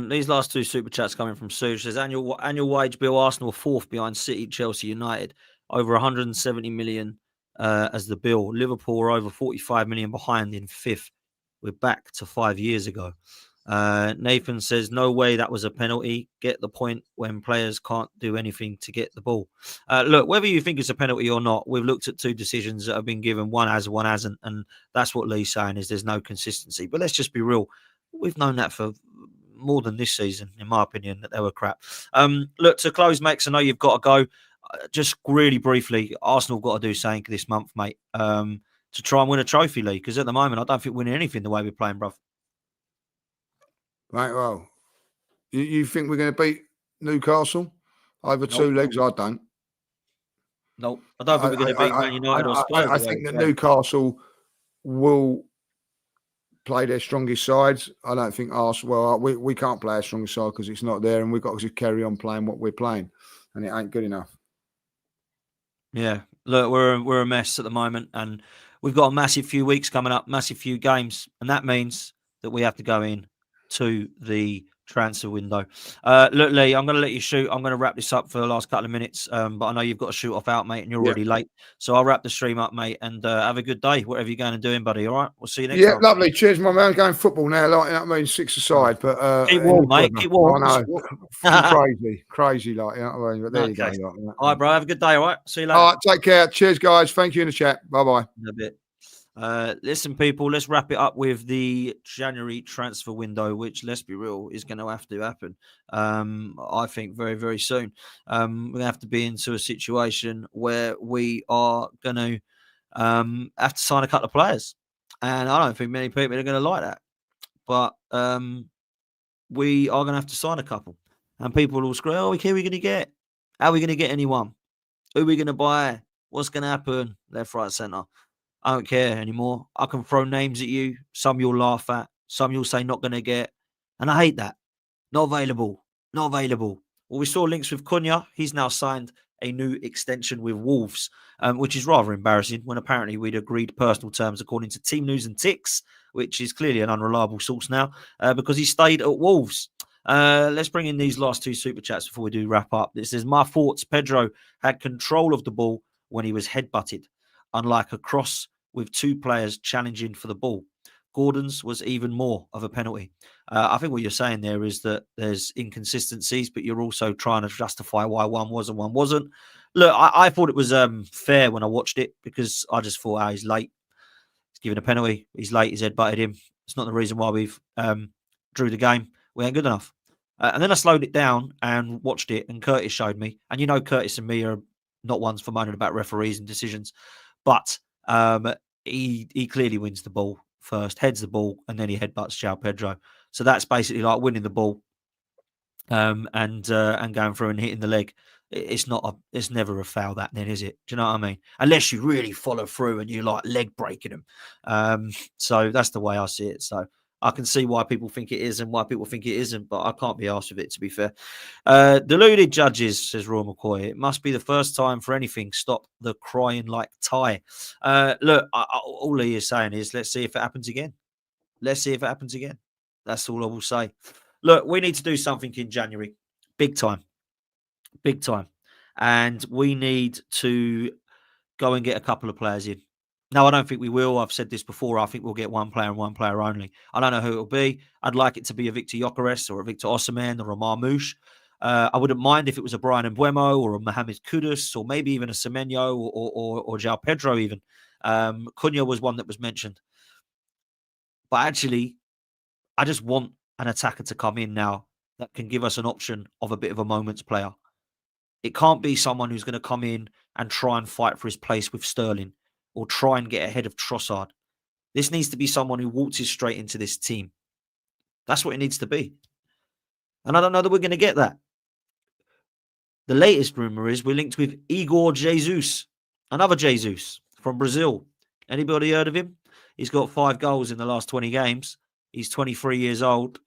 These last 2 super chats coming from Suge says annual wage bill Arsenal 4th behind City, Chelsea, United, over 170 million as the bill. Liverpool are over 45 million behind in 5th. We're back to 5 years ago. Nathan says no way that was a penalty. Get the point when players can't do anything to get the ball. Look, whether you think it's a penalty or not, we've looked at 2 decisions that have been given. One has, one hasn't, and that's what Lee's saying is there's no consistency. But let's just be real. We've known that for more than this season, in my opinion, that they were crap. Look, to close, Max, I know you've got to go. Just really briefly, Arsenal have got to do something this month, mate, to try and win a trophy league. Because at the moment, I don't think we're winning anything the way we're playing, bruv. Right, well, You think we're going to beat Newcastle over Nope. 2 legs? I don't. Nope. I don't think we're going to beat Man United or Spurs. I think that Newcastle will play their strongest sides. I don't think Arsenal. Well, we can't play our strongest side because it's not there, and we've got to just carry on playing what we're playing, and it ain't good enough. Yeah, look, we're a mess at the moment, and we've got a massive few weeks coming up, massive few games, and that means that we have to go in to the transfer window. Look, Lee, I'm going to let you shoot. I'm going to wrap this up for the last couple of minutes, but I know you've got to shoot off out, mate, and you're already late. So I'll wrap the stream up, mate, and have a good day, whatever you're going and doing, buddy. All right, we'll see you next time. Lovely. Cheers, my man. Going football now, like, you know what I mean, 6 aside, but keep warm, mate. Keep warm. I know, crazy, like, you know what I mean. But there you go. Like, all right, bro. Have a good day. All right, see you later. All right, take care. Cheers, guys. Thank you in the chat. Bye bye. A bit. Listen, people, let's wrap it up with the January transfer window, which, let's be real, is going to have to happen. I think very, very soon. We're going to have to be into a situation where we are going to have to sign a couple of players. And I don't think many people are going to like that. But we are going to have to sign a couple. And people will scream, oh, who are we going to get? How are we going to get anyone? Who are we going to buy? What's going to happen? Left, right, centre. I don't care anymore. I can throw names at you. Some you'll laugh at. Some you'll say not going to get. And I hate that. Not available. Not available. Well, we saw links with Cunha. He's now signed a new extension with Wolves, which is rather embarrassing when apparently we'd agreed personal terms according to Team News and Ticks, which is clearly an unreliable source now, because he stayed at Wolves. Let's bring in these last two super chats before we do wrap up. This is my thoughts. Pedro had control of the ball when he was headbutted, unlike a cross with two players challenging for the ball. Gordon's was even more of a penalty. I think what you're saying there is that there's inconsistencies, but you're also trying to justify why one was and one wasn't. Look, I thought it was fair when I watched it because I just thought, he's late. He's given a penalty. He's late. He's headbutted him. It's not the reason why we've drew the game. We ain't good enough. And then I slowed it down and watched it, and Curtis showed me. And you know, Curtis and me are not ones for moaning about referees and decisions, but he clearly wins the ball first, heads the ball, and then he headbutts João Pedro. So that's basically like winning the ball and going through and hitting the leg. It's never a foul, that then, is it? Do you know what I mean? Unless you really follow through and you like leg breaking them. So that's the way I see it. So I can see why people think it is and why people think it isn't, but I can't be asked with it, to be fair. Deluded judges, says Roy McCoy. It must be the first time for anything. Stop the crying like Ty. Look, all he is saying is, let's see if it happens again. Let's see if it happens again. That's all I will say. Look, we need to do something in January. Big time. Big time. And we need to go and get a couple of players in. No, I don't think we will. I've said this before. I think we'll get one player and one player only. I don't know who it'll be. I'd like it to be a Victor Gyökeres or a Victor Osimhen or a Marmoush. I wouldn't mind if it was a Brian Mbeumo or a Mohamed Kudus or maybe even a Semenyo or João Pedro even. Cunha was one that was mentioned. But actually, I just want an attacker to come in now that can give us an option of a bit of a moments player. It can't be someone who's going to come in and try and fight for his place with Sterling or try and get ahead of Trossard. This needs to be someone who waltzes straight into this team. That's what it needs to be. And I don't know that we're going to get that. The latest rumor is we're linked with Igor Jesus, another Jesus from Brazil. Anybody heard of him? He's got 5 goals in the last 20 games. He's 23 years old.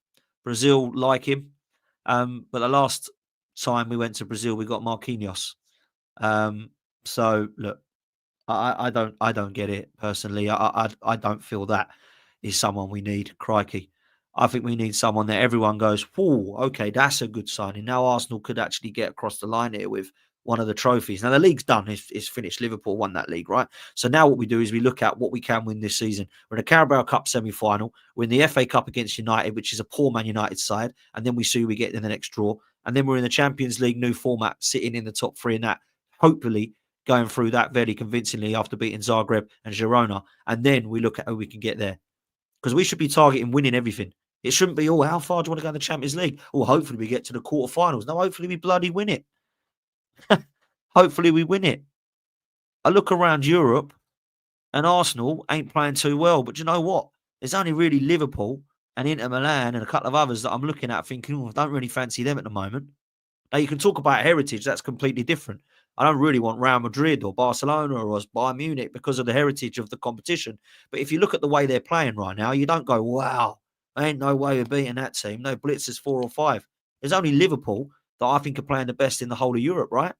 Brazil like him. But the last time we went to Brazil, we got Marquinhos. So look, I don't get it personally. I don't feel that is someone we need. Crikey. I think we need someone that everyone goes, oh, okay, that's a good signing. Now Arsenal could actually get across the line here with one of the trophies. Now the league's done. It's finished. Liverpool won that league, right? So now what we do is we look at what we can win this season. We're in a Carabao Cup semi-final. We're in the FA Cup against United, which is a poor Man United side. And then we see who we get in the next draw. And then we're in the Champions League new format, sitting in the top 3 in that, hopefully going through that very convincingly after beating Zagreb and Girona. And then we look at how we can get there. Because we should be targeting winning everything. It shouldn't be, how far do you want to go in the Champions League? Hopefully we get to the quarterfinals. No, hopefully we bloody win it. Hopefully we win it. I look around Europe and Arsenal ain't playing too well. But you know what? There's only really Liverpool and Inter Milan and a couple of others that I'm looking at thinking, I don't really fancy them at the moment. Now, you can talk about heritage. That's completely different. I don't really want Real Madrid or Barcelona or Bayern Munich because of the heritage of the competition. But if you look at the way they're playing right now, you don't go, wow, ain't no way we're beating that team. No, blitzers 4 or 5. There's only Liverpool that I think are playing the best in the whole of Europe, right?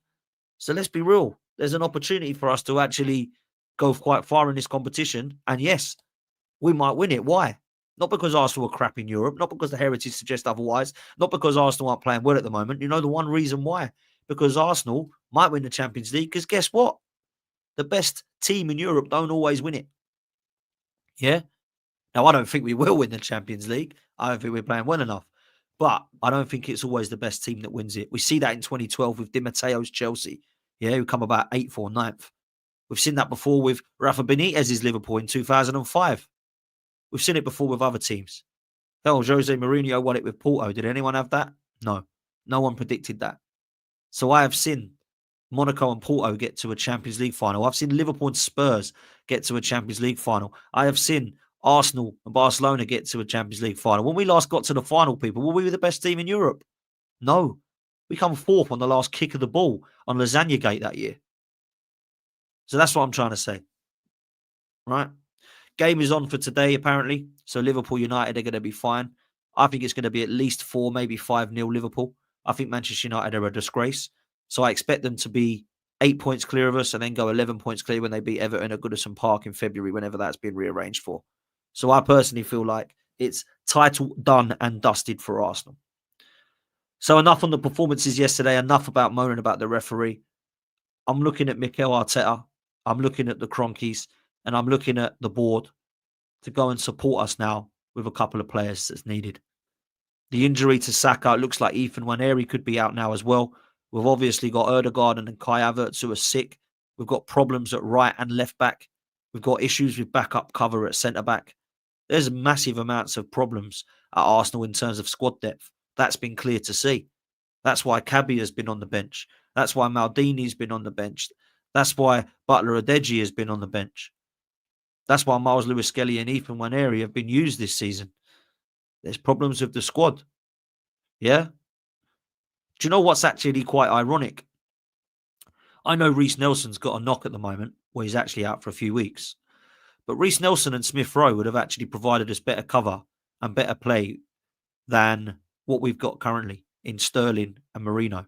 So let's be real. There's an opportunity for us to actually go quite far in this competition. And yes, we might win it. Why? Not because Arsenal are crap in Europe, not because the heritage suggests otherwise, not because Arsenal aren't playing well at the moment. You know the one reason why? Because Arsenal might win the Champions League, because guess what? The best team in Europe don't always win it. Yeah? Now, I don't think we will win the Champions League. I don't think we're playing well enough. But I don't think it's always the best team that wins it. We see that in 2012 with Di Matteo's Chelsea, who come about 8th or 9th. We've seen that before with Rafa Benitez's Liverpool in 2005. We've seen it before with other teams. Hell, Jose Mourinho won it with Porto. Did anyone have that? No. No one predicted that. So I have seen Monaco and Porto get to a Champions League final. I've seen Liverpool and Spurs get to a Champions League final. I have seen Arsenal and Barcelona get to a Champions League final. When we last got to the final, people, were we the best team in Europe? No. We come 4th on the last kick of the ball on Lasagna Gate that year. So that's what I'm trying to say. Right? Game is on for today, apparently. So Liverpool United are going to be fine. I think it's going to be at least 4, maybe 5-0 Liverpool. I think Manchester United are a disgrace. So I expect them to be 8 points clear of us and then go 11 points clear when they beat Everton at Goodison Park in February, whenever that's been rearranged for. So I personally feel like it's title done and dusted for Arsenal. So enough on the performances yesterday. Enough about moaning about the referee. I'm looking at Mikel Arteta. I'm looking at the Cronkies. And I'm looking at the board to go and support us now with a couple of players that's needed. The injury to Saka, it looks like Ethan Nwaneri could be out now as well. We've obviously got Ødegaard and Kai Havertz who are sick. We've got problems at right and left back. We've got issues with backup cover at centre back. There's massive amounts of problems at Arsenal in terms of squad depth. That's been clear to see. That's why Cabby has been on the bench. That's why Maldini's been on the bench. That's why Butler Adeji has been on the bench. That's why Miles Lewis-Skelly and Ethan Nwaneri have been used this season. There's problems with the squad. Yeah? Do you know what's actually quite ironic? I know Reece Nelson's got a knock at the moment, where he's actually out for a few weeks. But Reece Nelson and Smith Rowe would have actually provided us better cover and better play than what we've got currently in Sterling and Marino.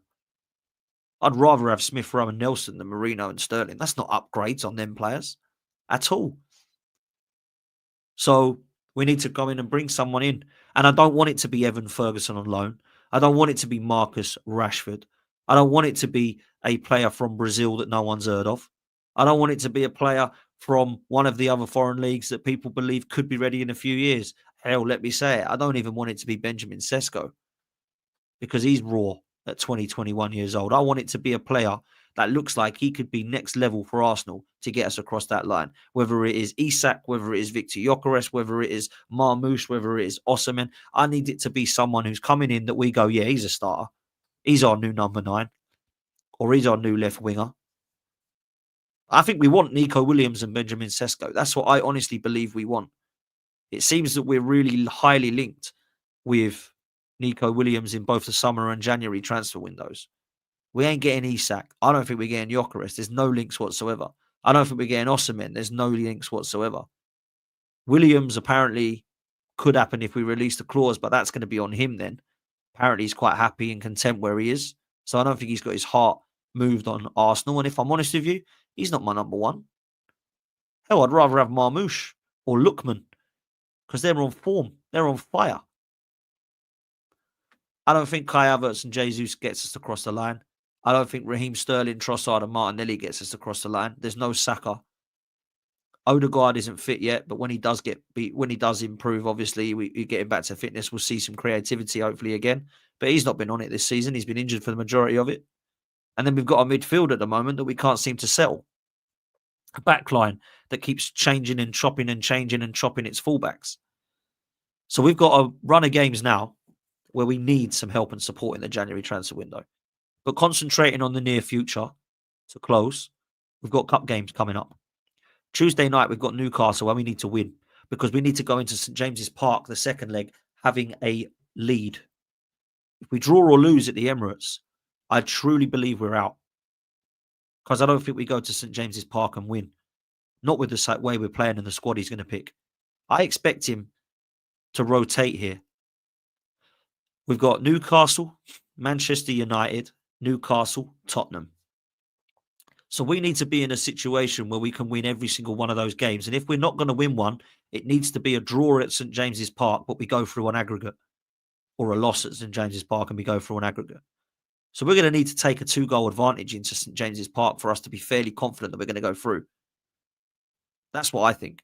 I'd rather have Smith Rowe and Nelson than Marino and Sterling. That's not upgrades on them players at all. So we need to go in and bring someone in. And I don't want it to be Evan Ferguson on loan. I don't want it to be Marcus Rashford. I don't want it to be a player from Brazil that no one's heard of. I don't want it to be a player from one of the other foreign leagues that people believe could be ready in a few years. Hell, let me say it. I don't even want it to be Benjamin Sesko because he's raw at 20, 21 years old. I want it to be a player that looks like he could be next level for Arsenal to get us across that line. Whether it is Isak, whether it is Victor Gyökeres, whether it is Marmoush, whether it is Osimhen, I need it to be someone who's coming in that we go, yeah, he's a starter. He's our new number 9. Or he's our new left winger. I think we want Nico Williams and Benjamin Sesko. That's what I honestly believe we want. It seems that we're really highly linked with Nico Williams in both the summer and January transfer windows. We ain't getting Isak. I don't think we're getting Gyökeres. There's no links whatsoever. I don't think we're getting Osimhen. There's no links whatsoever. Williams apparently could happen if we release the clause, but that's going to be on him then. Apparently he's quite happy and content where he is. So I don't think he's got his heart moved on Arsenal. And if I'm honest with you, he's not my number 1. Hell, I'd rather have Marmoush or Lookman because they're on form. They're on fire. I don't think Kai Havertz and Jesus gets us across the line. I don't think Raheem Sterling, Trossard and Martinelli gets us across the line. There's no Saka. Ødegaard isn't fit yet, but when he does improve, obviously we get him back to fitness. We'll see some creativity hopefully again. But he's not been on it this season. He's been injured for the majority of it. And then we've got a midfield at the moment that we can't seem to settle. A backline that keeps changing and chopping and changing and chopping its fullbacks. So we've got a run of games now where we need some help and support in the January transfer window. But concentrating on the near future to close, we've got cup games coming up. Tuesday night, we've got Newcastle where we need to win. because we need to go into St James's Park, the second leg, having a lead. If we draw or lose at the Emirates, I truly believe we're out. Because I don't think we go to St James's Park and win. Not with the way we're playing and the squad he's going to pick. I expect him to rotate here. We've got Newcastle, Manchester United, Newcastle, Tottenham. So we need to be in a situation where we can win every single one of those games. And if we're not going to win one, it needs to be a draw at St James's Park, but we go through on aggregate. Or a loss at St James's Park and we go through an aggregate. So we're going to need to take a 2-goal advantage into St James's Park for us to be fairly confident that we're going to go through. That's what I think.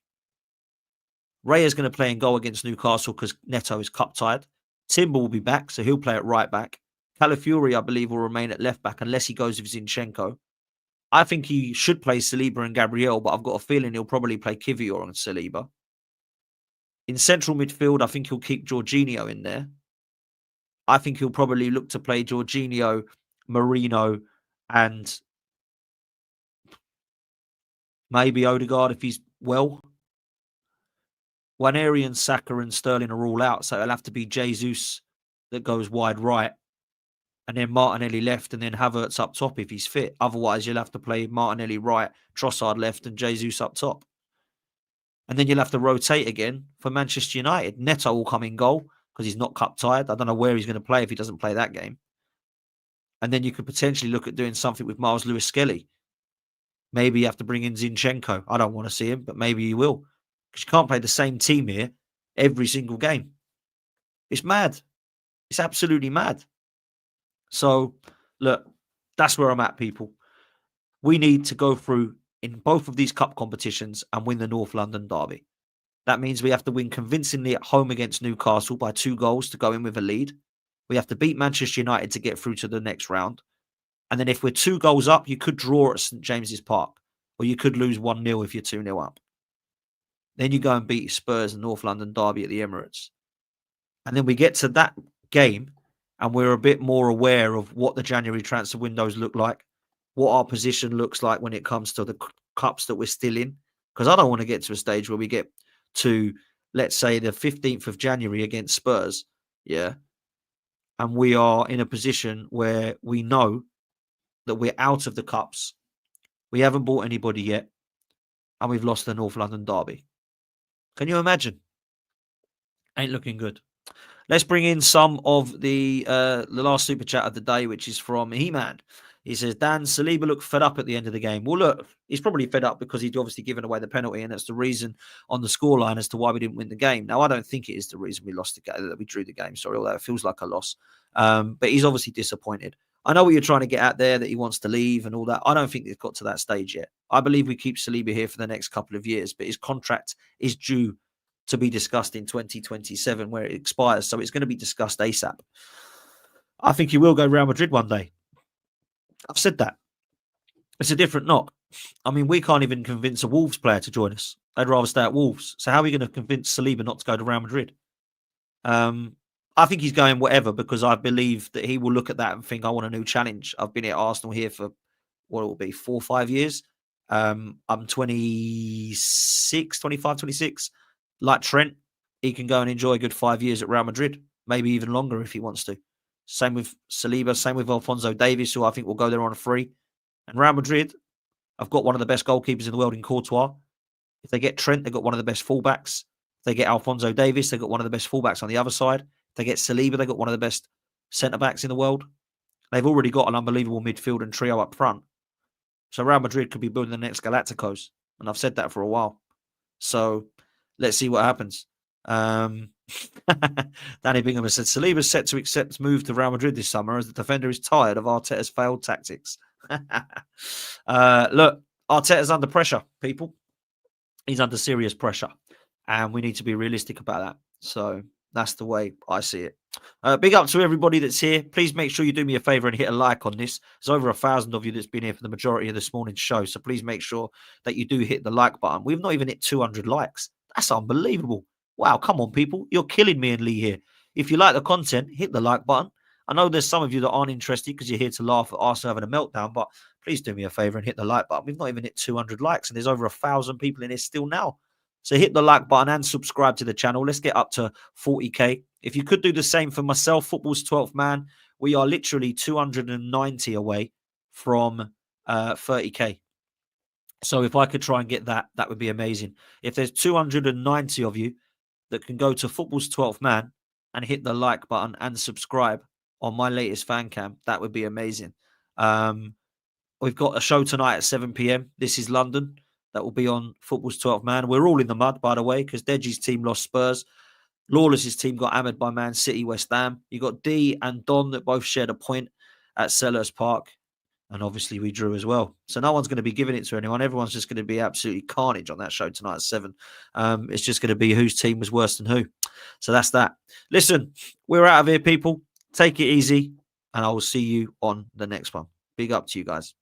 Ray is going to play in goal against Newcastle because Neto is cup tied. Timber will be back, so he'll play at right back. Calafiori, I believe, will remain at left back unless he goes with Zinchenko. I think he should play Saliba and Gabriel, but I've got a feeling he'll probably play Kivior and Saliba. In central midfield, I think he'll keep Jorginho in there. I think he'll probably look to play Jorginho, Marino, and maybe Odegaard if he's well. Waneri and Saka and Sterling are all out, so it'll have to be Jesus that goes wide right, and then Martinelli left, and then Havertz up top if he's fit. Otherwise, you'll have to play Martinelli right, Trossard left, and Jesus up top. And then you'll have to rotate again for Manchester United. Neto will come in goal because he's not cup tied. I don't know where he's going to play if he doesn't play that game. And then you could potentially look at doing something with Miles Lewis-Skelly. Maybe you have to bring in Zinchenko. I don't want to see him, but maybe you will. Because you can't play the same team here every single game. It's mad. It's absolutely mad. So, look, that's where I'm at, people. We need to go through in both of these cup competitions and win the North London derby. That means we have to win convincingly at home against Newcastle by 2 goals to go in with a lead. We have to beat Manchester United to get through to the next round. And then if we're 2 goals up, you could draw at St James's Park. Or you could lose 1-0 if you're 2-0 up. Then you go and beat Spurs and North London derby at the Emirates. And then we get to that game and we're a bit more aware of what the January transfer windows look like, what our position looks like when it comes to the cups that we're still in. Because I don't want to get to a stage where we get to, let's say, the 15th of January against Spurs, yeah, and we are in a position where we know that we're out of the cups, we haven't bought anybody yet, and we've lost the North London derby. Can you imagine? Ain't looking good. Let's bring in some of the last super chat of the day, which is from He-Man. He says, Dan, Saliba looked fed up at the end of the game. Well, look, he's probably fed up because he'd obviously given away the penalty, and that's the reason on the scoreline as to why we didn't win the game. Now, I don't think it is the reason we lost the game, that we drew the game, sorry, although it feels like a loss. But he's obviously disappointed. I know what you're trying to get at there, that he wants to leave and all that. I don't think they've got to that stage yet. I believe we keep Saliba here for the next couple of years, but his contract is due to be discussed in 2027 where it expires. So it's going to be discussed ASAP. I think he will go Real Madrid one day. I've said that. It's a different knock. I mean, we can't even convince a Wolves player to join us. They'd rather stay at Wolves. So how are we going to convince Saliba not to go to Real Madrid? I think he's going whatever because I believe that he will look at that and think, I want a new challenge. I've been at Arsenal here for, what it will be, 4 or 5 years. I'm 26, 25, 26. Like Trent, he can go and enjoy a good 5 years at Real Madrid, maybe even longer if he wants to. Same with Saliba, same with Alphonso Davies, who I think will go there on a free. And Real Madrid, I've got one of the best goalkeepers in the world in Courtois. If they get Trent, they've got one of the best fullbacks. If they get Alphonso Davies, they've got one of the best fullbacks on the other side. If they get Saliba, they've got one of the best centre-backs in the world. They've already got an unbelievable midfield and trio up front. So Real Madrid could be building the next Galacticos. And I've said that for a while. So let's see what happens. Danny Bingham has said, Saliba is set to accept move to Real Madrid this summer as the defender is tired of Arteta's failed tactics. Look, Arteta's under pressure, people. He's under serious pressure. And we need to be realistic about that. So that's the way I see it. Big up to everybody that's here. Please make sure you do me a favour and hit a like on this. There's over 1,000 of you that's been here for the majority of this morning's show. So please make sure that you do hit the like button. We've not even hit 200 likes. That's unbelievable. Wow, come on, people. You're killing me and Lee here. If you like the content, hit the like button. I know there's some of you that aren't interested because you're here to laugh at Arsenal having a meltdown, but please do me a favour and hit the like button. We've not even hit 200 likes, and there's over 1,000 people in here still now. So hit the like button and subscribe to the channel. Let's get up to 40k. If you could do the same for myself, football's 12th man, we are literally 290 away from 30k. So if I could try and get that, that would be amazing. If there's 290 of you that can go to football's 12th man and hit the like button and subscribe on my latest fan cam, that would be amazing. We've got a show tonight at 7 p.m. This is London. That will be on football's 12th man. We're all in the mud, by the way, because Deji's team lost Spurs. Lawless's team got hammered by Man City, West Ham. You got D and Don that both shared a point at Selhurst Park. And obviously we drew as well. So no one's going to be giving it to anyone. Everyone's just going to be absolutely carnage on that show tonight at 7. It's just going to be whose team was worse than who. So that's that. Listen, we're out of here, people. Take it easy. And I will see you on the next one. Big up to you guys.